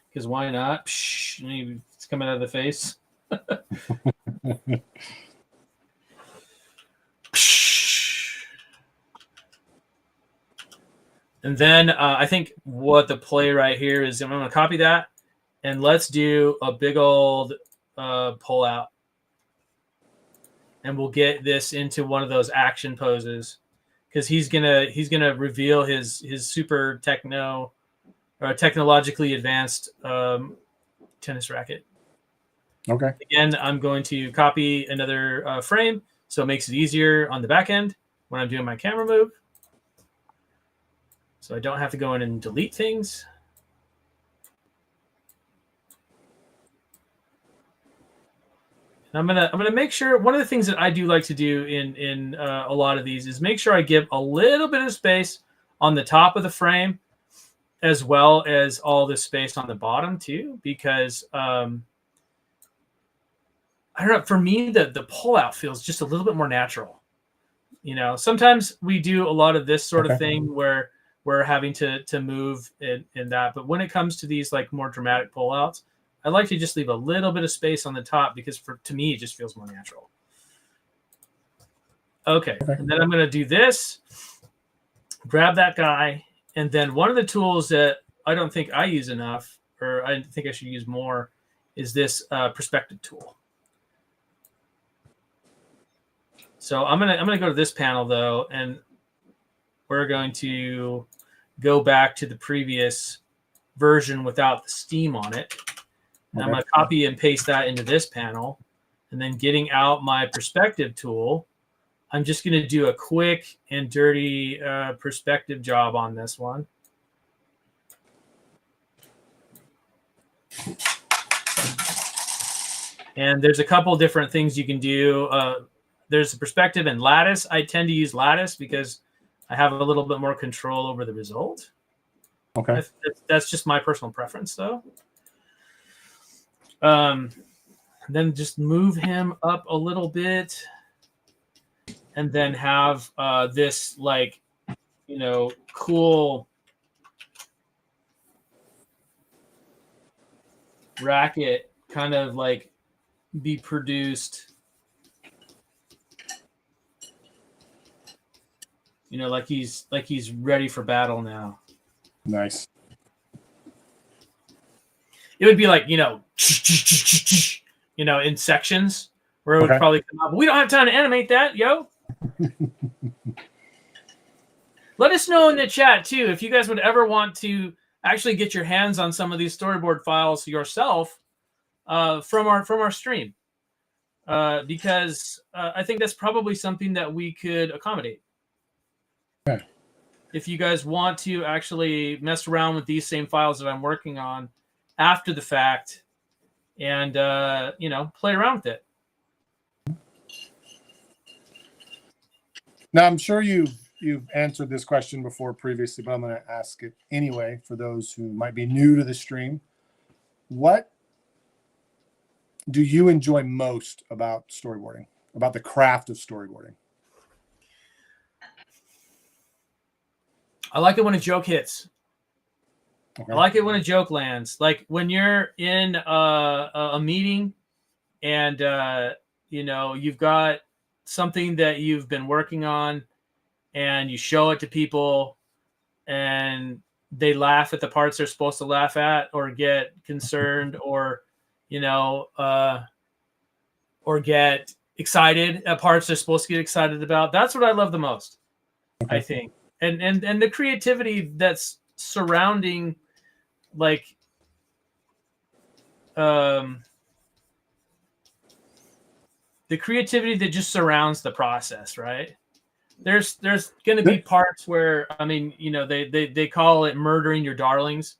because why not? It's coming out of the face. And then I think what the play right here is, I'm going to copy that, and let's do a big old pull out. And we'll get this into one of those action poses, because he's gonna reveal his super technologically advanced tennis racket. Okay. Again, I'm going to copy another frame, so it makes it easier on the back end when I'm doing my camera move. So I don't have to go in and delete things. And I'm gonna make sure, one of the things that I do like to do in a lot of these is make sure I give a little bit of space on the top of the frame, as well as all this space on the bottom too, because I don't know, for me the pullout feels just a little bit more natural. You know, sometimes we do a lot of this sort of thing where we're having to move in that, but when it comes to these like more dramatic pullouts, I like to just leave a little bit of space on the top because to me, it just feels more natural. Okay. And then I'm going to do this, grab that guy. And then one of the tools that I don't think I use enough, or I think I should use more, is this perspective tool. So I'm gonna go to this panel though, and we're going to go back to the previous version without the steam on it. And I'm going to copy and paste that into this panel. And then getting out my perspective tool, I'm just going to do a quick and dirty perspective job on this one. And there's a couple different things you can do. There's the perspective and lattice. I tend to use lattice because I have a little bit more control over the result. Okay. That's just my personal preference, though. Then just move him up a little bit, and then have this, like, you know, cool racket kind of like be produced, you know, like he's ready for battle now. Nice. It would be like, you know, in sections where it would probably come up. We don't have time to animate that, yo. Let us know in the chat too if you guys would ever want to actually get your hands on some of these storyboard files yourself from our stream, because I think that's probably something that we could accommodate. Okay. If you guys want to actually mess around with these same files that I'm working on after the fact, and you know, play around with it. Now, I'm sure you've answered this question before previously, but I'm going to ask it anyway for those who might be new to the stream. What do you enjoy most about storyboarding, about the craft of storyboarding? I like it when a joke hits. Okay. I like it when a joke lands. Like when you're in a meeting and, you know, you've got something that you've been working on and you show it to people and they laugh at the parts they're supposed to laugh at, or get concerned, or, you know, or get excited at parts they're supposed to get excited about. That's what I love the most, I think. And the creativity that's surrounding, like, the creativity that just surrounds the process, right? There's going to be parts where, I mean, you know, they call it murdering your darlings,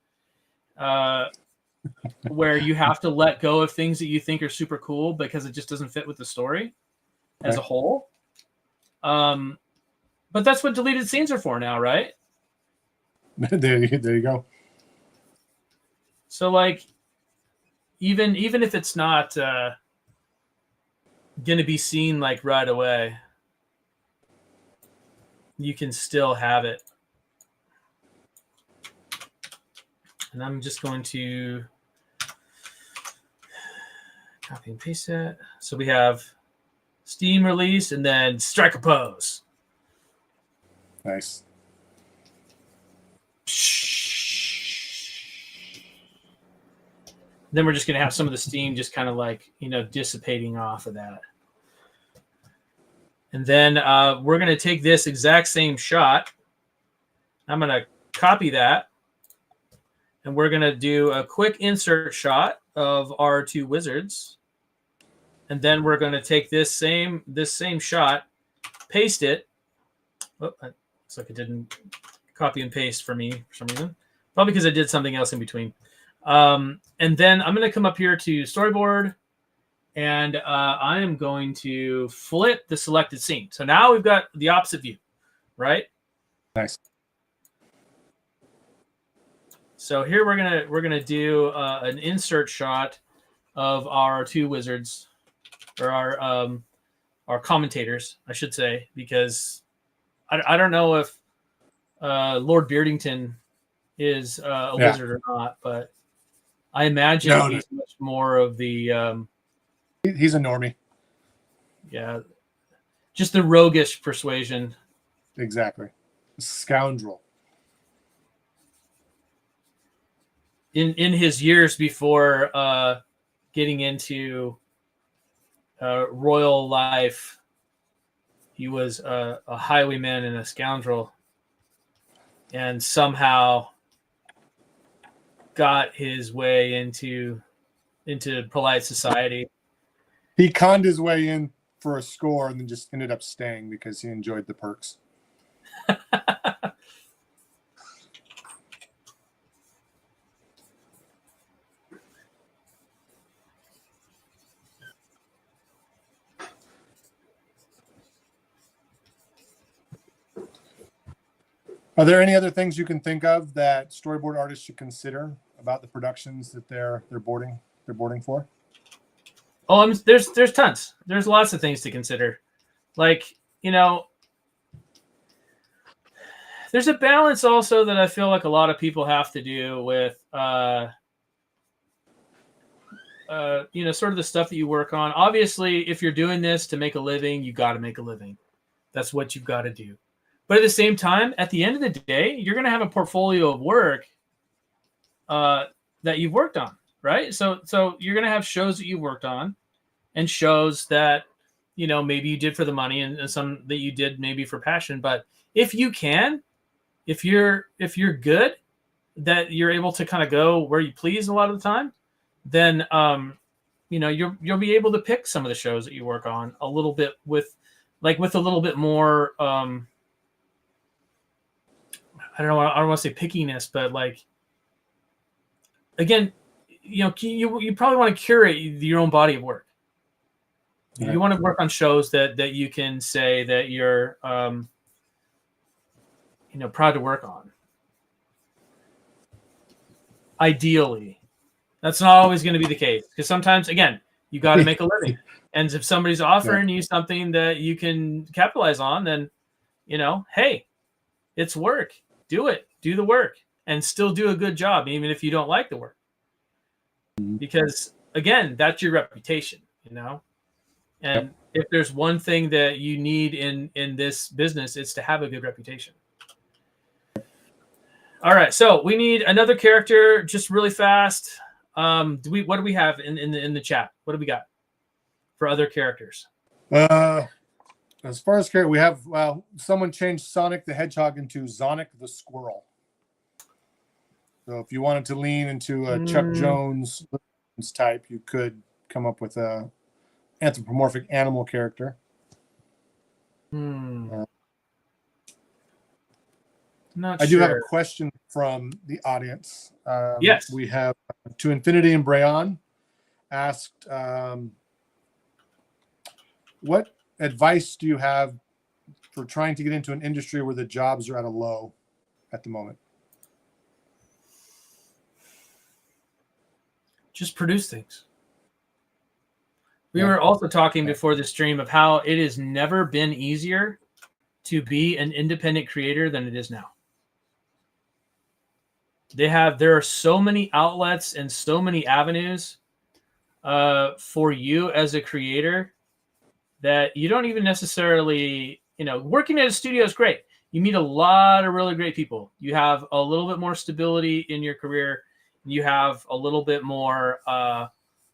where you have to let go of things that you think are super cool because it just doesn't fit with the story as a whole. But that's what deleted scenes are for now, right? There you go. So, like, even if it's not going to be seen like right away, you can still have it. And I'm just going to copy and paste that. So we have steam release and then strike a pose. Nice. Then we're just going to have some of the steam just kind of like, you know, dissipating off of that. And then we're going to take this exact same shot. I'm going to copy that. And we're going to do a quick insert shot of our two wizards. And then we're going to take this same shot, paste it. Oh, looks like it didn't copy and paste for me for some reason. Probably because I did something else in between. And then I'm going to come up here to Storyboard, and I am going to flip the selected scene. So now we've got the opposite view, right? Nice. So here we're gonna do an insert shot of our two wizards, or our commentators, I should say, because I don't know if Lord Beardington is a wizard or not, but I imagine he's much more of the. He's a normie. Yeah, just the roguish persuasion. Exactly, scoundrel. In his years before getting into royal life, he was a highwayman and a scoundrel, and somehow got his way into polite society. He conned his way in for a score and then just ended up staying because he enjoyed the perks. Are there any other things you can think of that storyboard artists should consider about the productions that they're boarding for? Oh, there's tons. There's lots of things to consider. Like, there's a balance also that I feel like a lot of people have to do with sort of the stuff that you work on. Obviously, if you're doing this to make a living, you got to make a living. That's what you've got to do. But at the same time, at the end of the day, you're going to have a portfolio of work that you've worked on, right? So you're going to have shows that you've worked on, and shows that maybe you did for the money, and some that you did maybe for passion. But if you're good, that you're able to kind of go where you please a lot of the time, then you'll be able to pick some of the shows that you work on a little bit with a little bit more. I don't want to say pickiness, but again, you probably want to curate your own body of work. Yeah. You want to work on shows that you can say that you're, proud to work on. Ideally, that's not always going to be the case, because sometimes, again, you got to make a living, and if somebody's offering you something that you can capitalize on, then hey, it's work. Do it. Do the work, and still do a good job, even if you don't like the work. Because again, that's your reputation, And if there's one thing that you need in this business, it's to have a good reputation. All right, so we need another character, just really fast. What do we have in the chat? What do we got for other characters? As far as character, we have someone changed Sonic the Hedgehog into Zonic the Squirrel. So if you wanted to lean into a Chuck Jones type, you could come up with a anthropomorphic animal character. Not I do have a question from the audience. Yes. We have To Infinity and Brayon asked, what advice do you have for trying to get into an industry where the jobs are at a low at the moment? Just produce things. We were also talking before the stream of how it has never been easier to be an independent creator than it is now. There are so many outlets and so many avenues for you as a creator that you don't even necessarily, working at a studio is great. You meet a lot of really great people. You have a little bit more stability in your career. You have a little bit more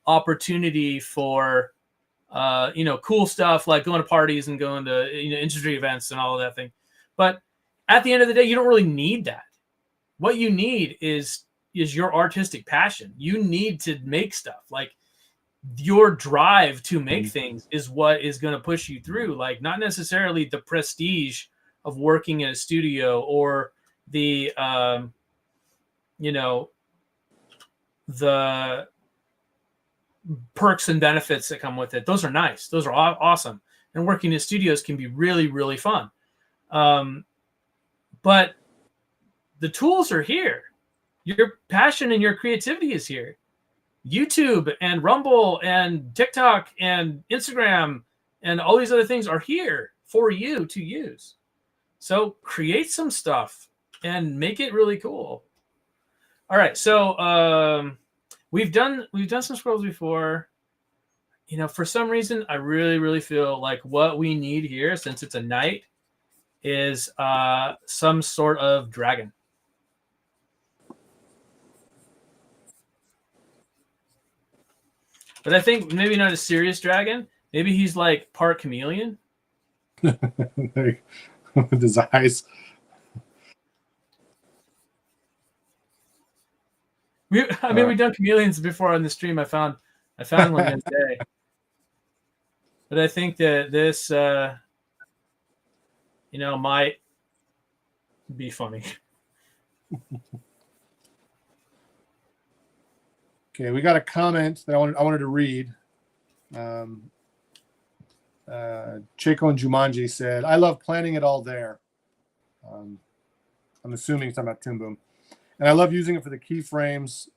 opportunity for, cool stuff like going to parties and going to, industry events and all of that thing. But at the end of the day, you don't really need that. What you need is your artistic passion. You need to make stuff. Like, your drive to make things is what is going to push you through. Like, not necessarily the prestige of working in a studio or the, the perks and benefits that come with it. Those are nice. Those are awesome. And working in studios can be really, really fun. But the tools are here. Your passion and your creativity is here. YouTube and Rumble and TikTok and Instagram and all these other things are here for you to use. So create some stuff and make it really cool. All right, so we've done some scrolls before. For some reason, I really, really feel like what we need here, since it's a knight, is some sort of dragon. But I think maybe not a serious dragon. Maybe he's like part chameleon. With his eyes. We've done chameleons before on the stream. I found one the other day. But I think that this, might be funny. Okay, we got a comment that I wanted to read. Chico and Jumanji said, "I love planning it all there." I'm assuming it's talking about Toon Boom. "And I love using it for the keyframes,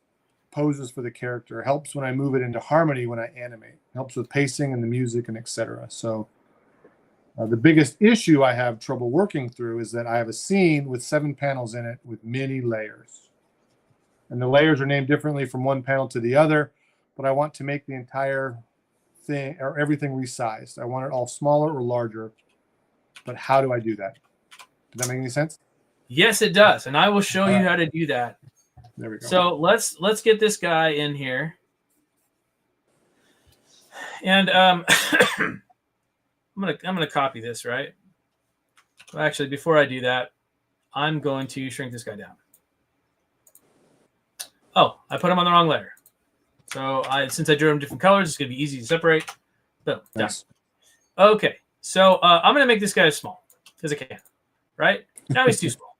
poses for the character. Helps when I move it into harmony when I animate. Helps with pacing and the music and etc." So the biggest issue I have trouble working through is that I have a scene with 7 panels in it with many layers. And the layers are named differently from one panel to the other, but I want to make the entire thing or everything resized. I want it all smaller or larger, but how do I do that? Does that make any sense? Yes, it does, and I will show you how to do that. There we go. So let's get this guy in here, and I'm gonna copy this, right? Well, actually, before I do that, I'm going to shrink this guy down. Oh, I put him on the wrong layer. So since I drew him different colors, it's going to be easy to separate. Boom, nice. Done. Okay, so I'm going to make this guy small because I can, right? Now he's too small.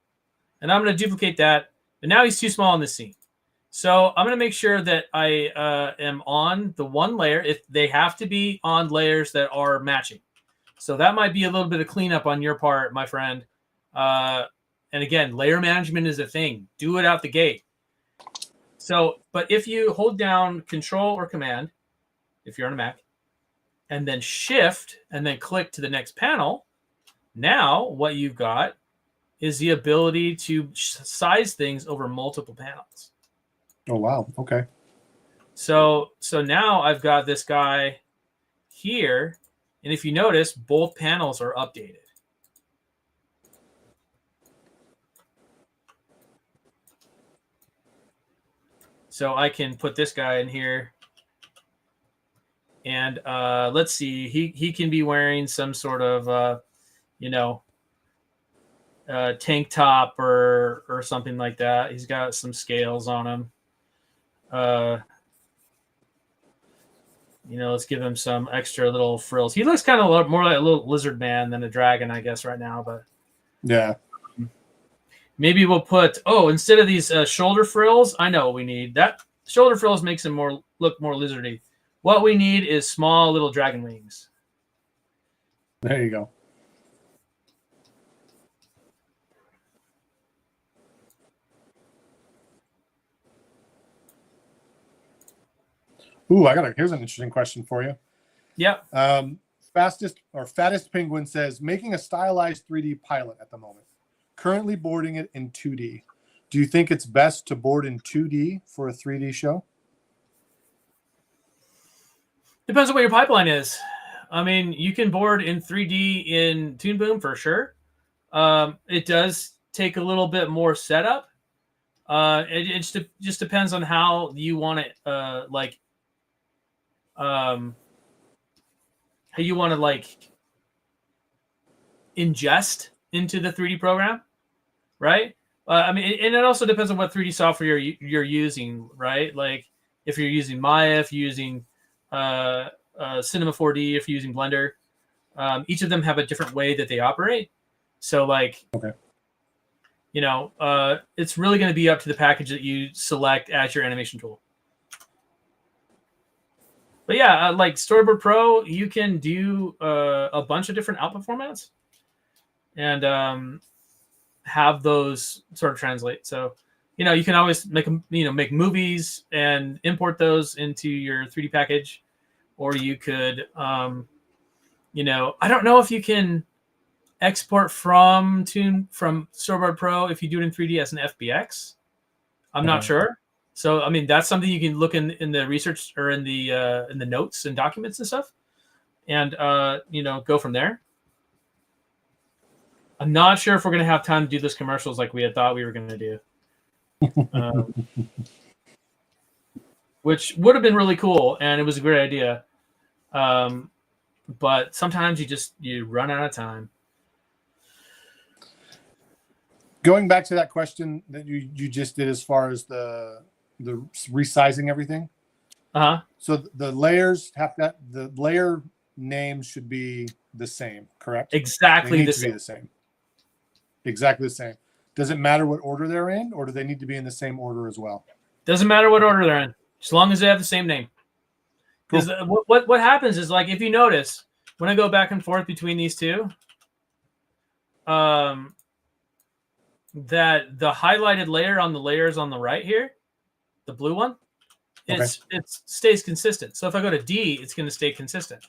And I'm going to duplicate that, but now he's too small in this scene. So I'm going to make sure that I am on the one layer. If they have to be on layers that are matching. So that might be a little bit of cleanup on your part, my friend. And again, layer management is a thing. Do it out the gate. So, but if you hold down Control or Command, if you're on a Mac, and then Shift, and then click to the next panel, now what you've got is the ability to size things over multiple panels. Oh, wow. Okay. So now I've got this guy here, and if you notice, both panels are updated. So I can put this guy in here, and let's see. He can be wearing some sort of tank top or something like that. He's got some scales on him. Let's give him some extra little frills. He looks kind of more like a little lizard man than a dragon, I guess, right now. But yeah. Maybe we'll put, instead of these shoulder frills, I know what we need. That shoulder frills makes him look more lizardy. What we need is small little dragon wings. There you go. Ooh, here's an interesting question for you. Yeah. Fattest Penguin says, making a stylized 3D pilot at the moment. Currently boarding it in 2D. Do you think it's best to board in 2D for a 3D show? Depends on what your pipeline is. I mean, you can board in 3D in Toon Boom for sure. It does take a little bit more setup. It just depends on how you want it, how you want to ingest into the 3D program. Right. And it also depends on what 3D software you're using, right? Like if you're using Maya, if you're using Cinema 4D if you're using Blender. Each of them have a different way that they operate. So like, Okay. you know, it's really going to be up to the package that you select as your animation tool. But yeah, like Storyboard Pro, you can do a bunch of different output formats and have those sort of translate. So, you know, you can always make movies and import those into your 3D package, or you could, you know, I don't know if you can export from Storyboard Pro if you do it in 3D as an FBX. I'm not sure. So, I mean, that's something you can look in the research or in the notes and documents and stuff, and you know, go from there. I'm not sure if we're going to have time to do those commercials like we had thought we were going to do, which would have been really cool, and it was a great idea. But sometimes you run out of time. Going back to that question that you just did as far as the resizing everything. So the layers the layer names should be the same, correct? Exactly the same. Exactly the same. Does it matter what order they're in, or do they need to be in the same order as well? Doesn't matter what order they're in, as long as they have the same name. Because what happens is, like, if you notice, when I go back and forth between these two, that the highlighted layer on the layers on the right here, the blue one, it stays consistent. So if I go to D, it's going to stay consistent.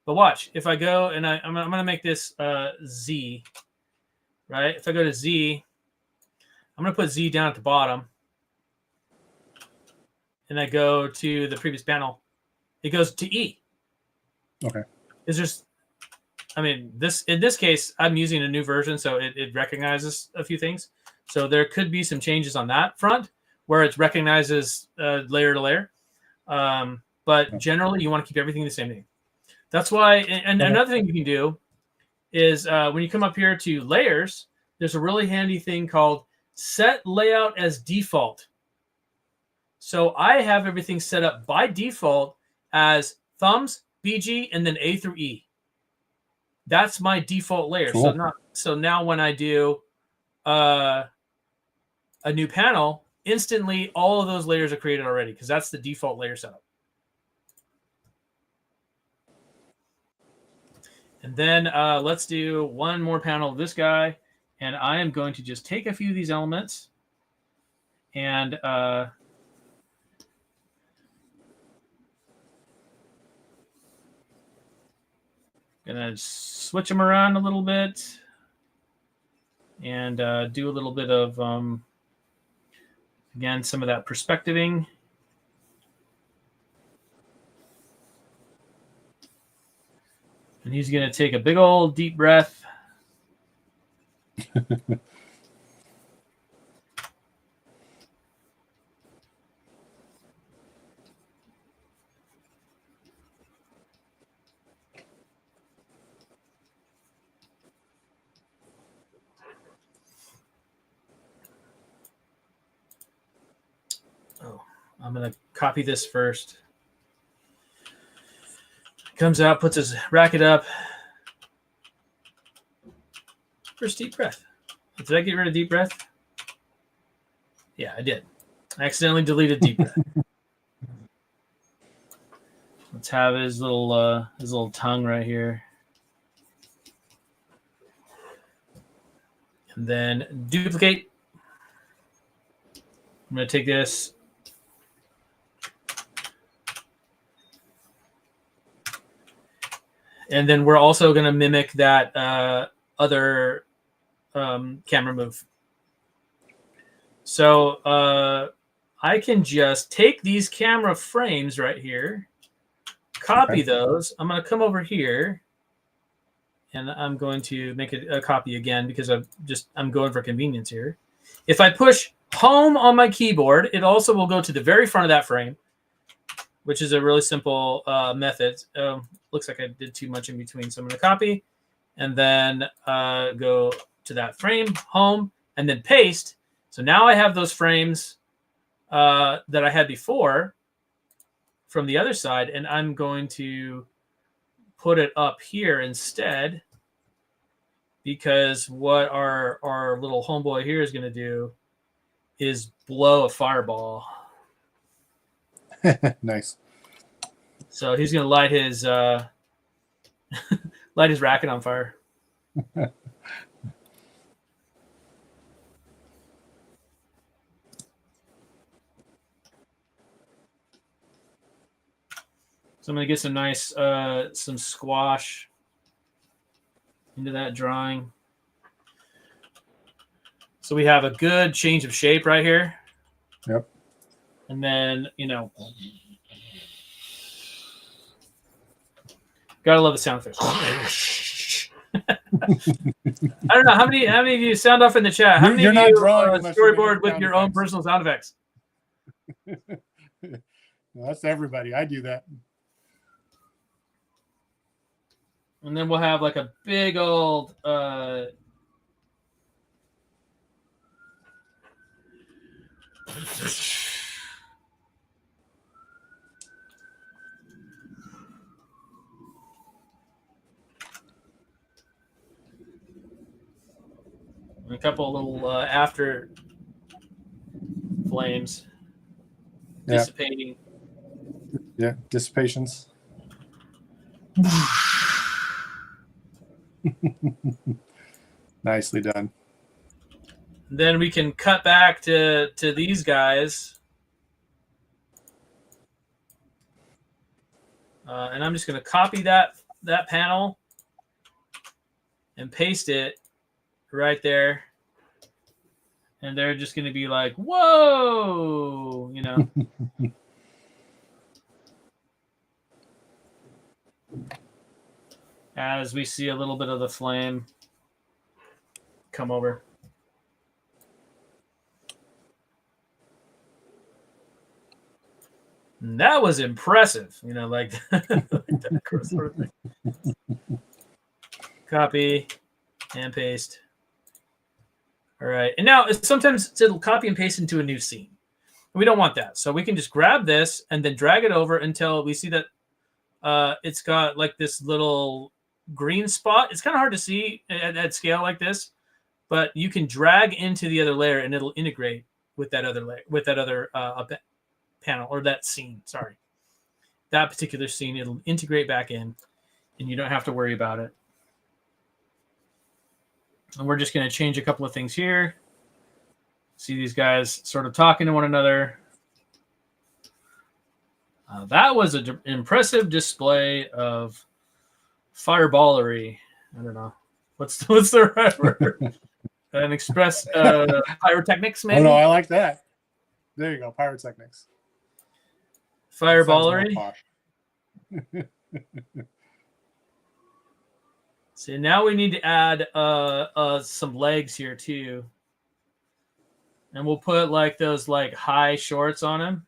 But watch, if I go and I'm going to make this Z, right? If I go to Z, I'm going to put Z down at the bottom. And I go to the previous panel, it goes to E. Okay. It's just, I mean, in this case, I'm using a new version, so it recognizes a few things. So there could be some changes on that front where it recognizes layer to layer. But generally, you want to keep everything the same name. That's why, and another thing you can do is when you come up here to layers, there's a really handy thing called set layout as default. So I have everything set up by default as thumbs, BG, and then A through E. That's my default layer. Cool. So now when I do a new panel, instantly all of those layers are created already because that's the default layer setup. And then let's do one more panel of this guy. And I am going to just take a few of these elements and gonna switch them around a little bit and do a little bit of, again, some of that perspectiving. And he's going to take a big old deep breath. Oh, I'm going to copy this first. Comes out, puts his racket up. First deep breath. Did I get rid of deep breath? Yeah, I did. I accidentally deleted deep breath. Let's have his little tongue right here. And then duplicate. I'm going to take this. And then we're also going to mimic that other camera move. So I can just take these camera frames right here, copy those. I'm going to come over here, and I'm going to make a copy again because I'm going for convenience here. If I push home on my keyboard, it also will go to the very front of that frame, which is a really simple method. Looks like I did too much in between. So I'm going to copy and then go to that frame, home, and then paste. So now I have those frames that I had before. from the other side, and I'm going to put it up here instead, because what our little homeboy here is going to do is blow a fireball. Nice. So he's going to light his light his racket on fire. So I'm going to get some nice some squash into that drawing. So we have a good change of shape right here. Yep. And then, you know, gotta love the sound effects. I don't know how many of you sound off in the chat. How many You're of not you drawing storyboard with your own personal sound effects? No, that's everybody. I do that. And then we'll have like a big old a couple little after flames dissipating. Yeah, dissipations. Nicely done. Then we can cut back to these guys. And I'm just going to copy that panel and paste it right there. And they're just going to be like, whoa, you know. As we see a little bit of the flame come over. And that was impressive, you know, like, like that sort of thing. Copy and paste. All right. And now sometimes it'll copy and paste into a new scene. We don't want that. So we can just grab this and then drag it over until we see that it's got like this little green spot. It's kind of hard to see at scale like this, but you can drag into the other layer and it'll integrate with that other layer, with that other panel or that scene. Sorry. That particular scene, it'll integrate back in and you don't have to worry about it. And we're just going to change a couple of things here. See these guys sort of talking to one another. That was an impressive display of fireballery. I don't know. What's the right word? An express pyrotechnics, maybe? Oh, no, I like that. There you go. Pyrotechnics. Fireballery. See, now we need to add some legs here too. And we'll put like those like high shorts on him.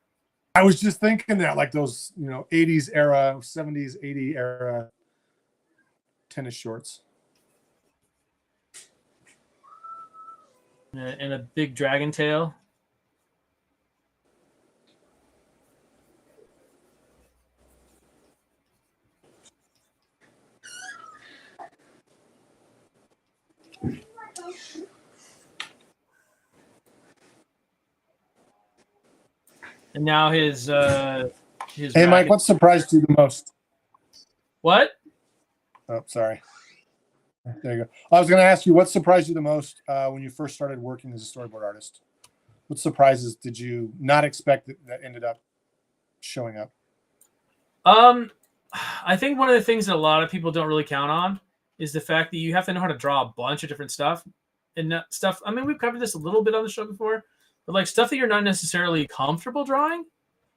I was just thinking that, like those, you know, 80s era, 70s, 80s era tennis shorts. And a big dragon tail. And now his Hey, Mike, what surprised you the most? What? Oh, sorry. There you go. I was going to ask you, what surprised you the most when you first started working as a storyboard artist? What surprises did you not expect that ended up showing up? I think one of the things that a lot of people don't really count on is the fact that you have to know how to draw a bunch of different stuff. And stuff, I mean, we've covered this a little bit on the show before, but like stuff that you're not necessarily comfortable drawing,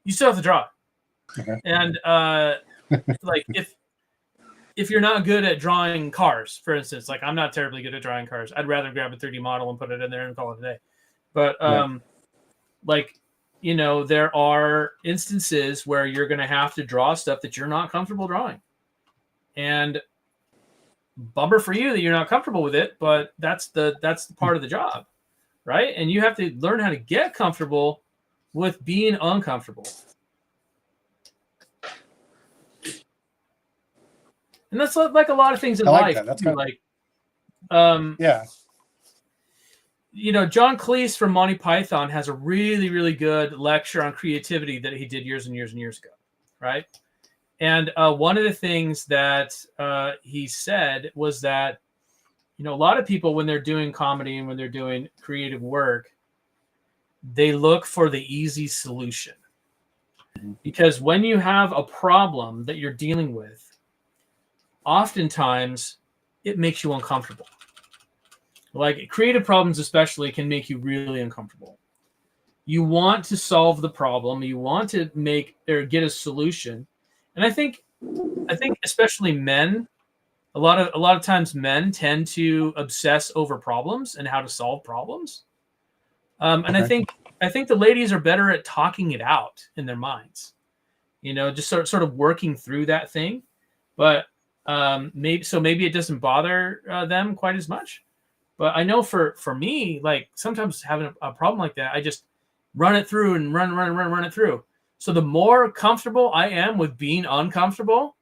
you still have to draw it. Okay. And like if you're not good at drawing cars, for instance, like I'm not terribly good at drawing cars. I'd rather grab a 3D model and put it in there and call it a day. But like, you know, there are instances where you're going to have to draw stuff that you're not comfortable drawing. And bummer for you that you're not comfortable with it, but that's the part of the job, right? And you have to learn how to get comfortable with being uncomfortable. And that's like a lot of things in I like life. that. That's too. kind of Like, yeah. John Cleese from Monty Python has a really, really good lecture on creativity that he did years and years and years ago, right? And one of the things that he said was that, a lot of people, when they're doing comedy and when they're doing creative work, they look for the easy solution. Because when you have a problem that you're dealing with, oftentimes it makes you uncomfortable. Like creative problems especially can make you really uncomfortable. You want to solve the problem, you want to make or get a solution. And I think especially men, a lot of times men tend to obsess over problems and how to solve problems. And Okay. I think the ladies are better at talking it out in their minds, just sort of working through that thing. But maybe it doesn't bother them quite as much. But I know for me, like sometimes having a problem like that, I just run it through and run it through. So the more comfortable I am with being uncomfortable,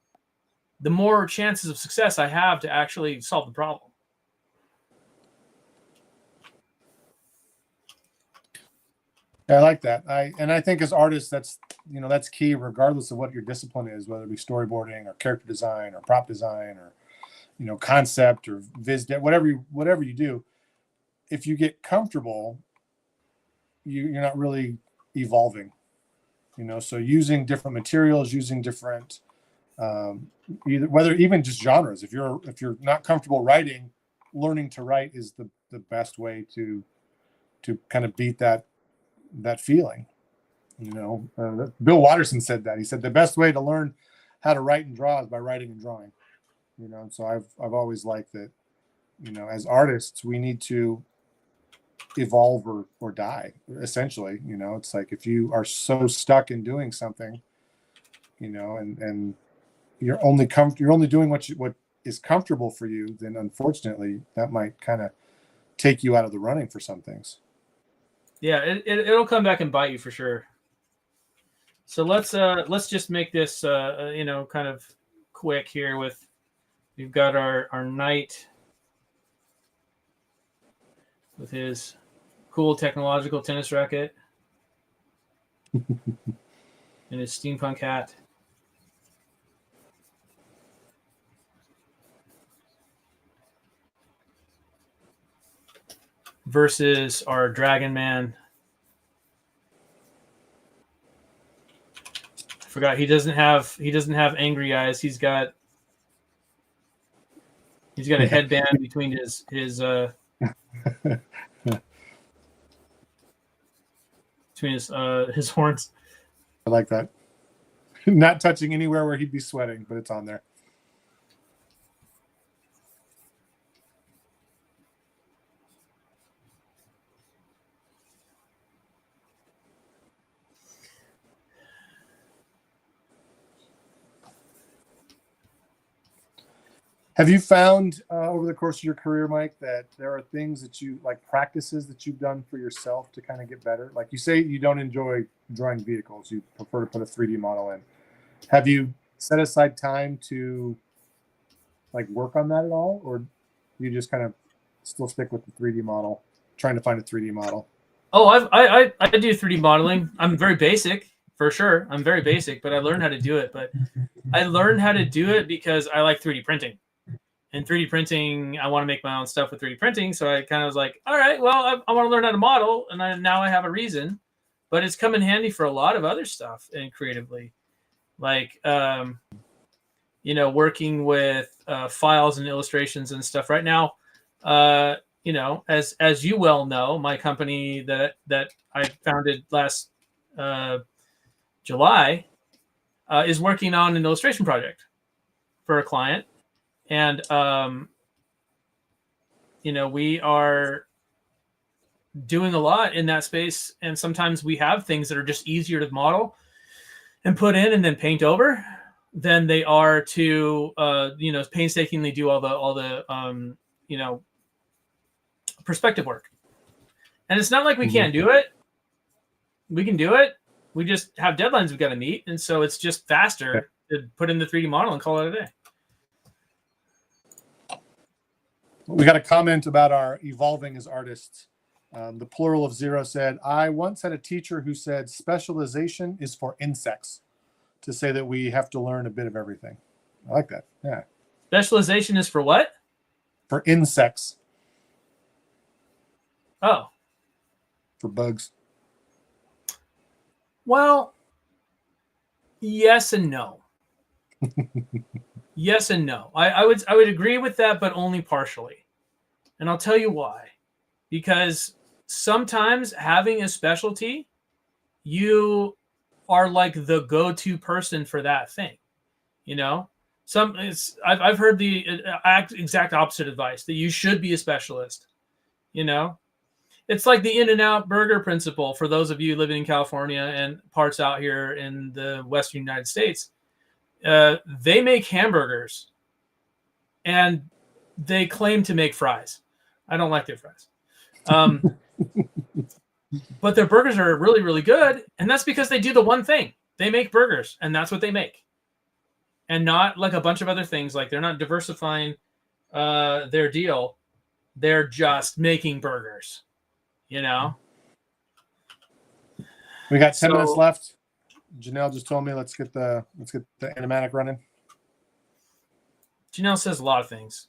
the more chances of success I have to actually solve the problem. I like that. I think as artists, that's key, regardless of what your discipline is, whether it be storyboarding or character design or prop design or concept or viz dev, whatever you do. If you get comfortable, you're not really evolving. So using different materials, using different even just genres. If you're not comfortable writing, learning to write is the best way to kind of beat that feeling. Bill Watterson said that. He said the best way to learn how to write and draw is by writing and drawing. So I've always liked that. As artists, we need to evolve or die. Essentially, it's like if you are so stuck in doing something, and you're only doing what is comfortable for you, then unfortunately that might kind of take you out of the running for some things. Yeah, it'll come back and bite you for sure. So let's just make this kind of quick here. We've got our knight with his cool technological tennis racket and his steampunk hat. Versus our Dragon Man. I forgot he doesn't have angry eyes. He's got a headband between his between his horns. I like that. Not touching anywhere where he'd be sweating, but it's on there. Have you found over the course of your career, Mike, that there are things that you like, practices that you've done for yourself to kind of get better? Like you say, you don't enjoy drawing vehicles. You prefer to put a 3D model in. Have you set aside time to like work on that at all? Or you just kind of still stick with the 3D model, trying to find a 3D model? Oh, I do 3D modeling. I'm very basic, for sure. I'm very basic, but I learned how to do it. But I learned how to do it because I like 3D printing. And 3D printing, I want to make my own stuff with 3D printing. So I kind of was like, all right, well, I want to learn how to model. And now I have a reason. But it's come in handy for a lot of other stuff and creatively. Like, working with files and illustrations and stuff. Right now, as you well know, my company that I founded last July is working on an illustration project for a client. And, we are doing a lot in that space. And sometimes we have things that are just easier to model and put in and then paint over than they are to, painstakingly do all the perspective work. And it's not like we can't do it. We can do it. We just have deadlines we've got to meet. And so it's just faster to put in the 3D model and call it a day. We got a comment about our evolving as artists. The plural of Zero said, I once had a teacher who said specialization is for insects, to say that we have to learn a bit of everything. I like that. Yeah. Specialization is for what? For insects. Oh. For bugs. Well, yes and no. Yes and no. I would agree with that, but only partially. And I'll tell you why. Because sometimes having a specialty, you are like the go-to person for that thing. You know, I've heard the exact opposite advice, that you should be a specialist. You know, it's like the In-N-Out burger principle for those of you living in California and parts out here in the Western United States. They make hamburgers and they claim to make fries. I don't like their fries. But their burgers are really, really good. And that's because they do the one thing. They make burgers, and that's what they make. And not like a bunch of other things. Like, they're not diversifying their deal. They're just making burgers, you know? We got 10 minutes left. Janelle just told me let's get the animatic running. Janelle says a lot of things.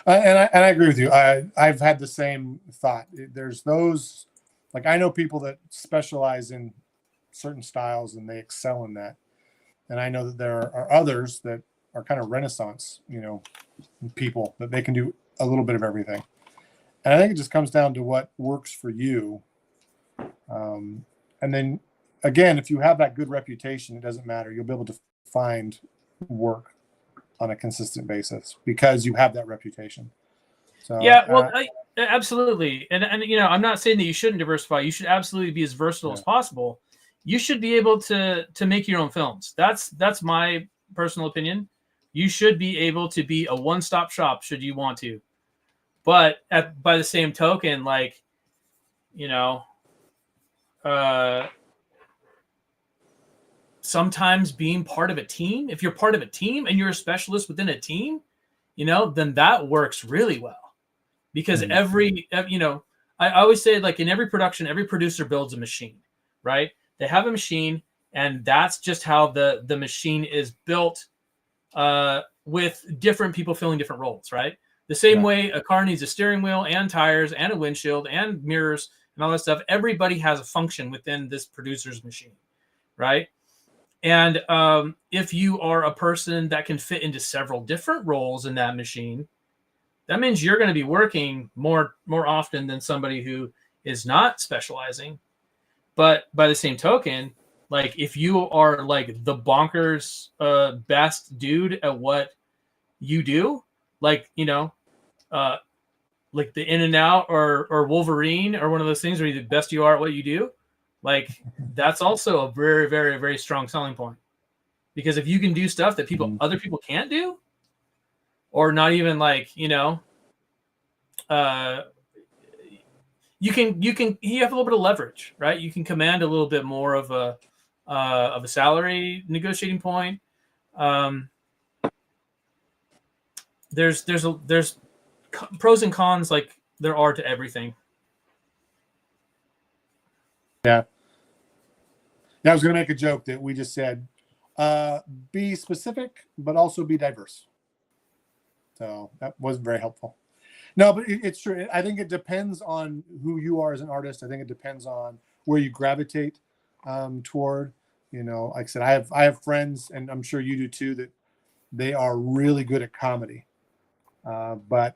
And I agree with you. I've had the same thought. There's those, like, I know people that specialize in certain styles and they excel in that. And I know that there are others that are kind of Renaissance, you know, people, that they can do a little bit of everything. And I think it just comes down to what works for you. And then again, if you have that good reputation, it doesn't matter. You'll be able to find work on a consistent basis because you have that reputation. So yeah, well, absolutely. And you know, I'm not saying that you shouldn't diversify. You should absolutely be as versatile as possible. You should be able to make your own films. That's my personal opinion. You should be able to be a one-stop shop should you want to. But by the same token, like, you know, sometimes being part of a team, if you're part of a team and you're a specialist within a team, you know, then that works really well. Because you know, I always say, like, in every production, every producer builds a machine, right? They have a machine, and that's just how the machine is built, with different people filling different roles, right? The same way a car needs a steering wheel and tires and a windshield and mirrors and all that stuff. Everybody has a function within this producer's machine, right? And if you are a person that can fit into several different roles in that machine, that means you're going to be working more often than somebody who is not specializing. But by the same token, like, if you are like the bonkers best dude at what you do, like, you know, like the In-N-Out or Wolverine or one of those things where you're the best you are at what you do, like, that's also a very, very, very strong selling point. Because if you can do stuff that other people can't do, or not even, like, you know, you have a little bit of leverage, right? You can command a little bit more of a salary negotiating point. There's pros and cons, like there are to everything. Yeah. I was going to make a joke that we just said, be specific, but also be diverse. So that wasn't very helpful. No, but it's true. I think it depends on who you are as an artist. I think it depends on where you gravitate toward. You know, like I said, I have friends, and I'm sure you do too, that they are really good at comedy, but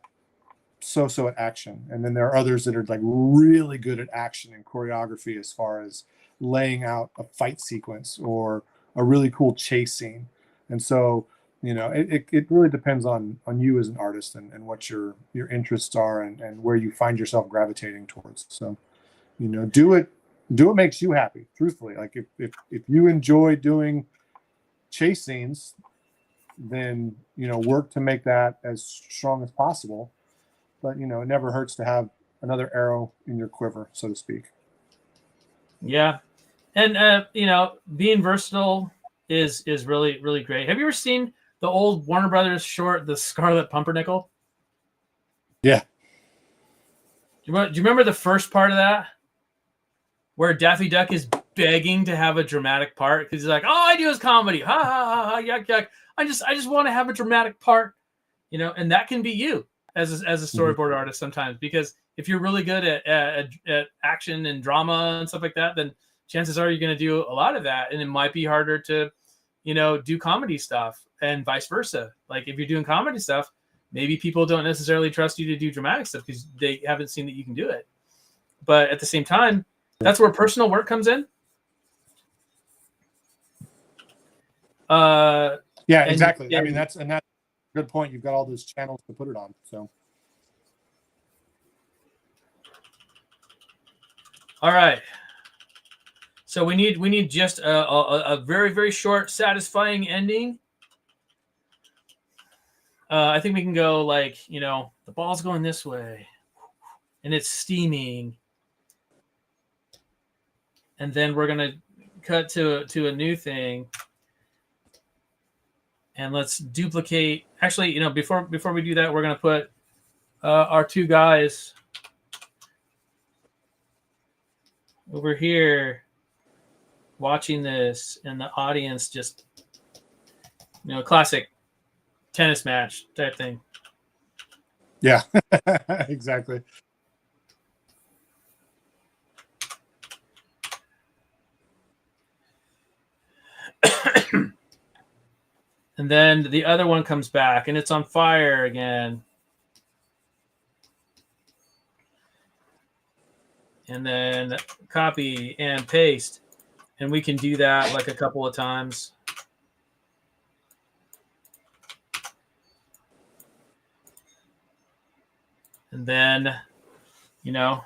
so at action. And then there are others that are like really good at action and choreography, as far as laying out a fight sequence or a really cool chase scene. And so, you know, it really depends on you as an artist and what your interests are and where you find yourself gravitating towards. So, you know, do what makes you happy, truthfully. Like, if you enjoy doing chase scenes, then, you know, work to make that as strong as possible. But, you know, it never hurts to have another arrow in your quiver, so to speak. Yeah. And, you know, being versatile is really, really great. Have you ever seen the old Warner Brothers short, The Scarlet Pumpernickel? Yeah. Do you remember the first part of that? Where Daffy Duck is begging to have a dramatic part because he's like, all I do is comedy. Ha ha ha ha, yuck yuck. I just want to have a dramatic part, and that can be you as a storyboard artist sometimes, because if you're really good at action and drama and stuff like that, then chances are you're going to do a lot of that, and it might be harder to, do comedy stuff, and vice versa. Like if you're doing comedy stuff, maybe people don't necessarily trust you to do dramatic stuff because they haven't seen that you can do it. But at the same time, that's where personal work comes in. Yeah, exactly. I mean, that's a good point. You've got all those channels to put it on. So, all right. So we need just a very, very short, satisfying ending. I think we can go like, the ball's going this way, and it's steaming. And then we're going to cut to a new thing. And let's duplicate. Actually, before we do that, we're going to put our two guys over here watching this, and the audience just, classic tennis match type thing. Yeah, exactly. And then the other one comes back and it's on fire again. And then copy and paste. And we can do that like a couple of times. And then, we'll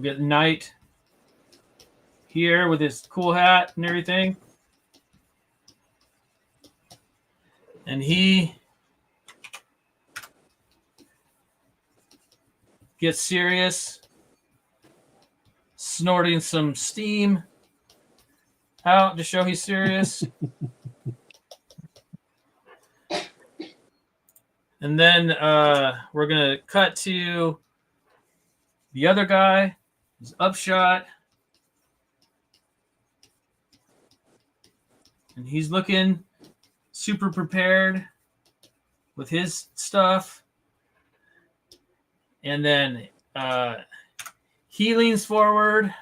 get Knight here with his cool hat and everything. And he gets serious, snorting some steam out to show he's serious. And then we're going to cut to the other guy, his upshot. And he's looking super prepared with his stuff. And then he leans forward.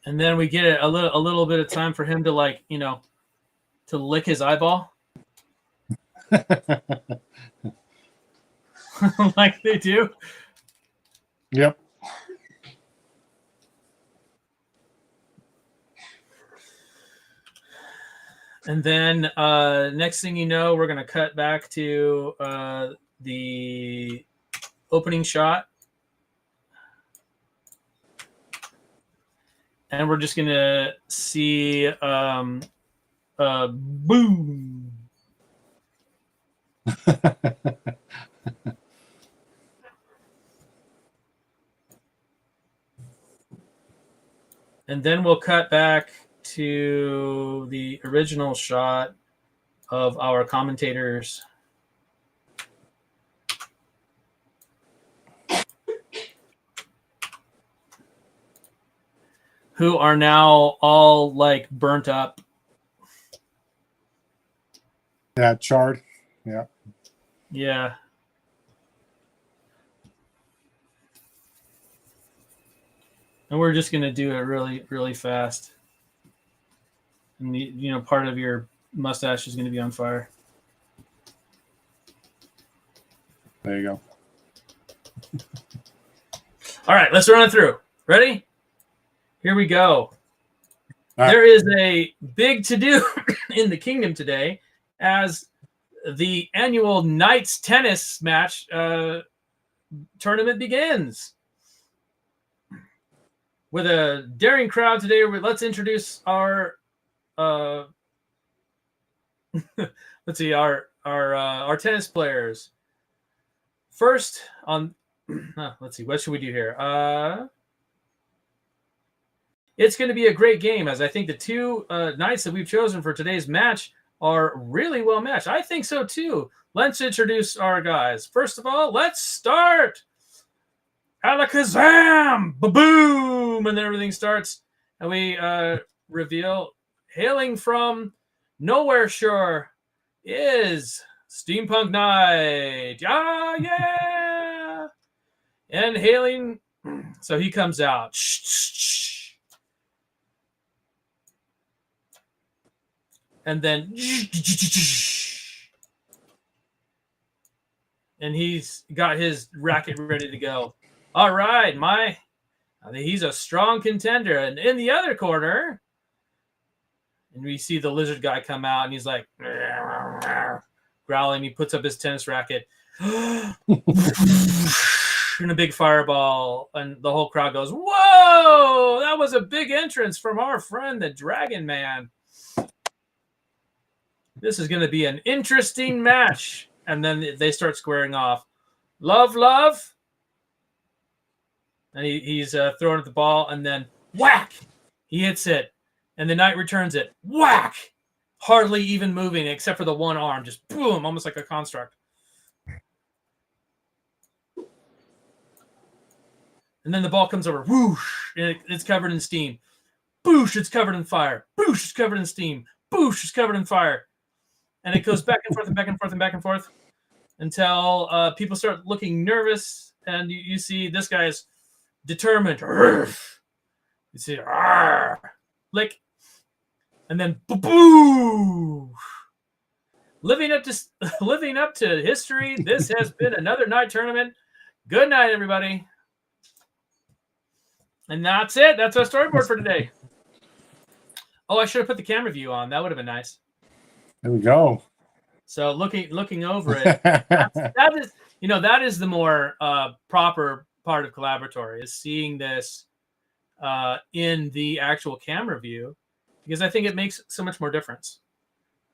And then we get a little bit of time for him to to lick his eyeball. Like they do. Yep. And then next thing you know, we're going to cut back to the opening shot. And we're just going to see boom. And then we'll cut back to the original shot of our commentators. Who are now all like burnt up. Yeah, charred. Yeah. Yeah. And we're just going to do it really, really fast. And, part of your mustache is going to be on fire. There you go. All right, let's run it through. Ready? Here we go. All right. There is a big to-do in the kingdom today as the annual Knights tennis match tournament begins. With a daring crowd today, let's introduce our let's see, our tennis players. First on, let's see, what should we do here? It's going to be a great game, as I think the two knights that we've chosen for today's match are really well matched. I think so too. Let's introduce our guys. First of all, let's start. Alakazam! Ba-boom! And then everything starts. And we reveal, hailing from Nowhere Shore is Steampunk Knight. Ah, yeah! And hailing, so he comes out. And then, and he's got his racket ready to go. All right, I think he's a strong contender. And in the other corner, and we see the lizard guy come out, and he's like growling. He puts up his tennis racket, and a big fireball, and the whole crowd goes, "Whoa! That was a big entrance from our friend, the Dragon Man." This is going to be an interesting match. And then they start squaring off. Love. And he's throwing at the ball, and then whack! He hits it, and the knight returns it. Whack! Hardly even moving, except for the one arm. Just boom, almost like a construct. And then the ball comes over. Whoosh! And it's covered in steam. Boosh! It's covered in fire. Boosh! It's covered in steam. Boosh! It's covered in fire. And it goes back and forth and back and forth and back and forth until people start looking nervous. And you see this guy's determined. You see, lick, and then boo. Living up to history. This has been another night tournament. Good night, everybody. And that's it. That's our storyboard for today. Oh, I should have put the camera view on. That would have been nice. There we go. So looking over it, that is the more proper part of Collaboratory, is seeing this in the actual camera view, because I think it makes so much more difference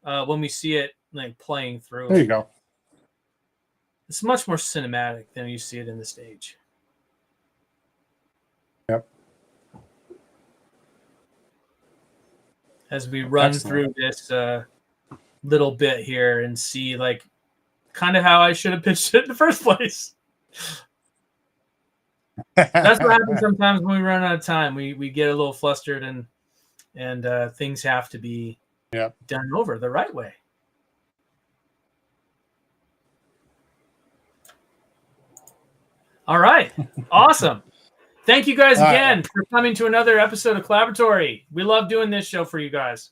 when we see it like playing through. There you go. It's much more cinematic than you see it in the stage. Yep. As we run through this little bit here and see like kind of how I should have pitched it in the first place. That's what happens sometimes when we run out of time. We get a little flustered and things have to be done over the right way. All right. Awesome. Thank you guys again for coming to another episode of Collaboratory. We love doing this show for you guys.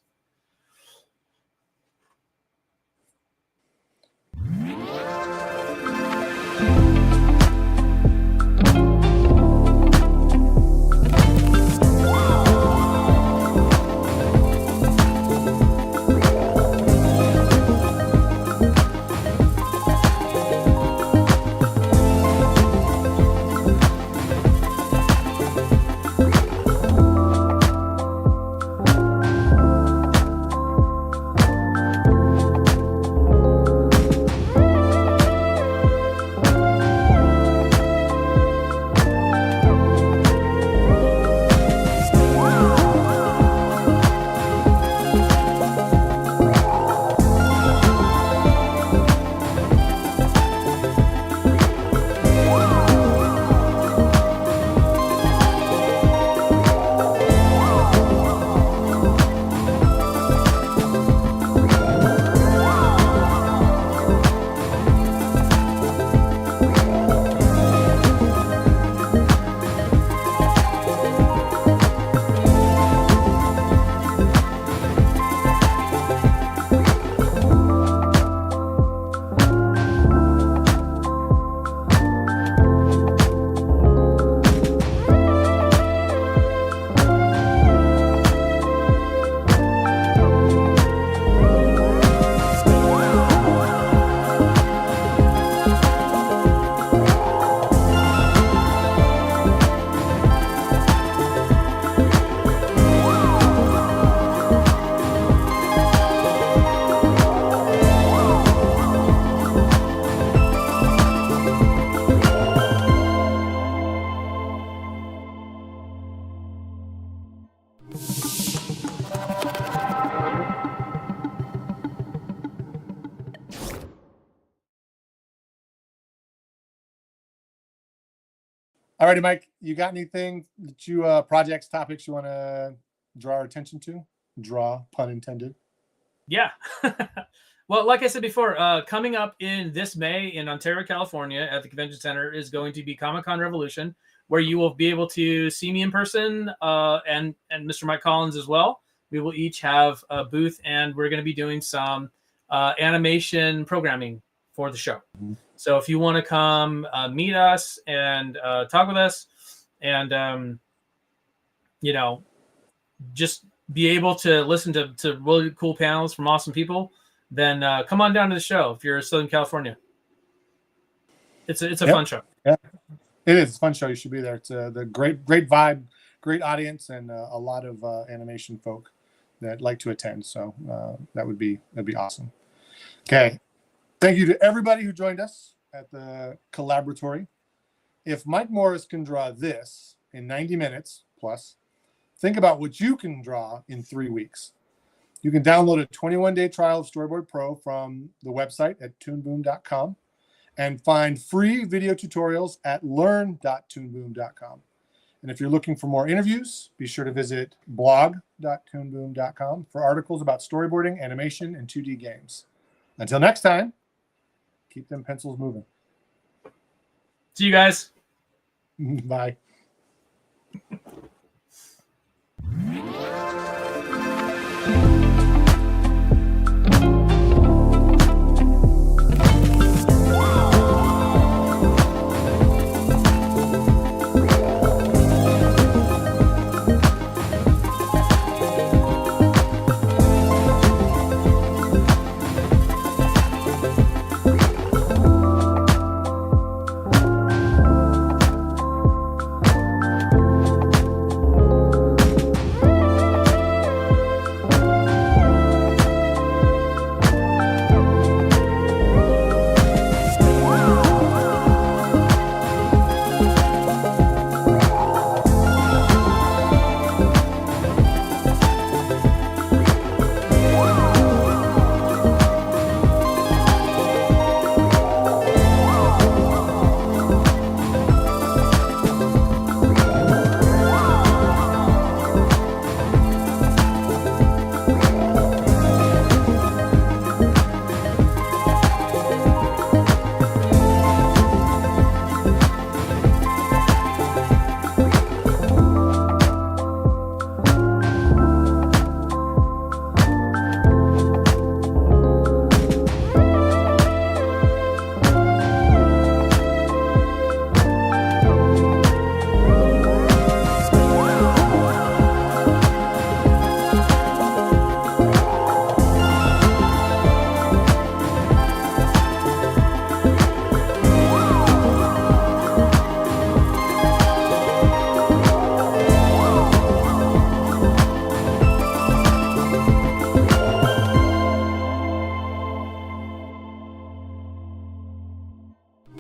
All righty, Mike, you got anything that you projects, topics you want to draw our attention to? Draw, pun intended. Yeah. Well, like I said before, coming up in this May in Ontario, California at the Convention Center is going to be Comic-Con Revolution, where you will be able to see me in person and Mr. Mike Collins as well. We will each have a booth, and we're going to be doing some animation programming for the show. Mm-hmm. So if you want to come meet us and talk with us and, you know, just be able to listen to really cool panels from awesome people, then come on down to the show if you're in Southern California. It's a fun show. Yeah, it is a fun show. You should be there. It's the great vibe, great audience, and a lot of animation folk that like to attend. So that'd be awesome. Okay, thank you to everybody who joined us at the Collaboratory. If Mike Morris can draw this in 90 minutes plus, think about what you can draw in 3 weeks. You can download a 21-day trial of Storyboard Pro from the website at toonboom.com and find free video tutorials at learn.toonboom.com. And if you're looking for more interviews, be sure to visit blog.toonboom.com for articles about storyboarding, animation, and 2D games. Until next time, keep them pencils moving. See you guys. Bye.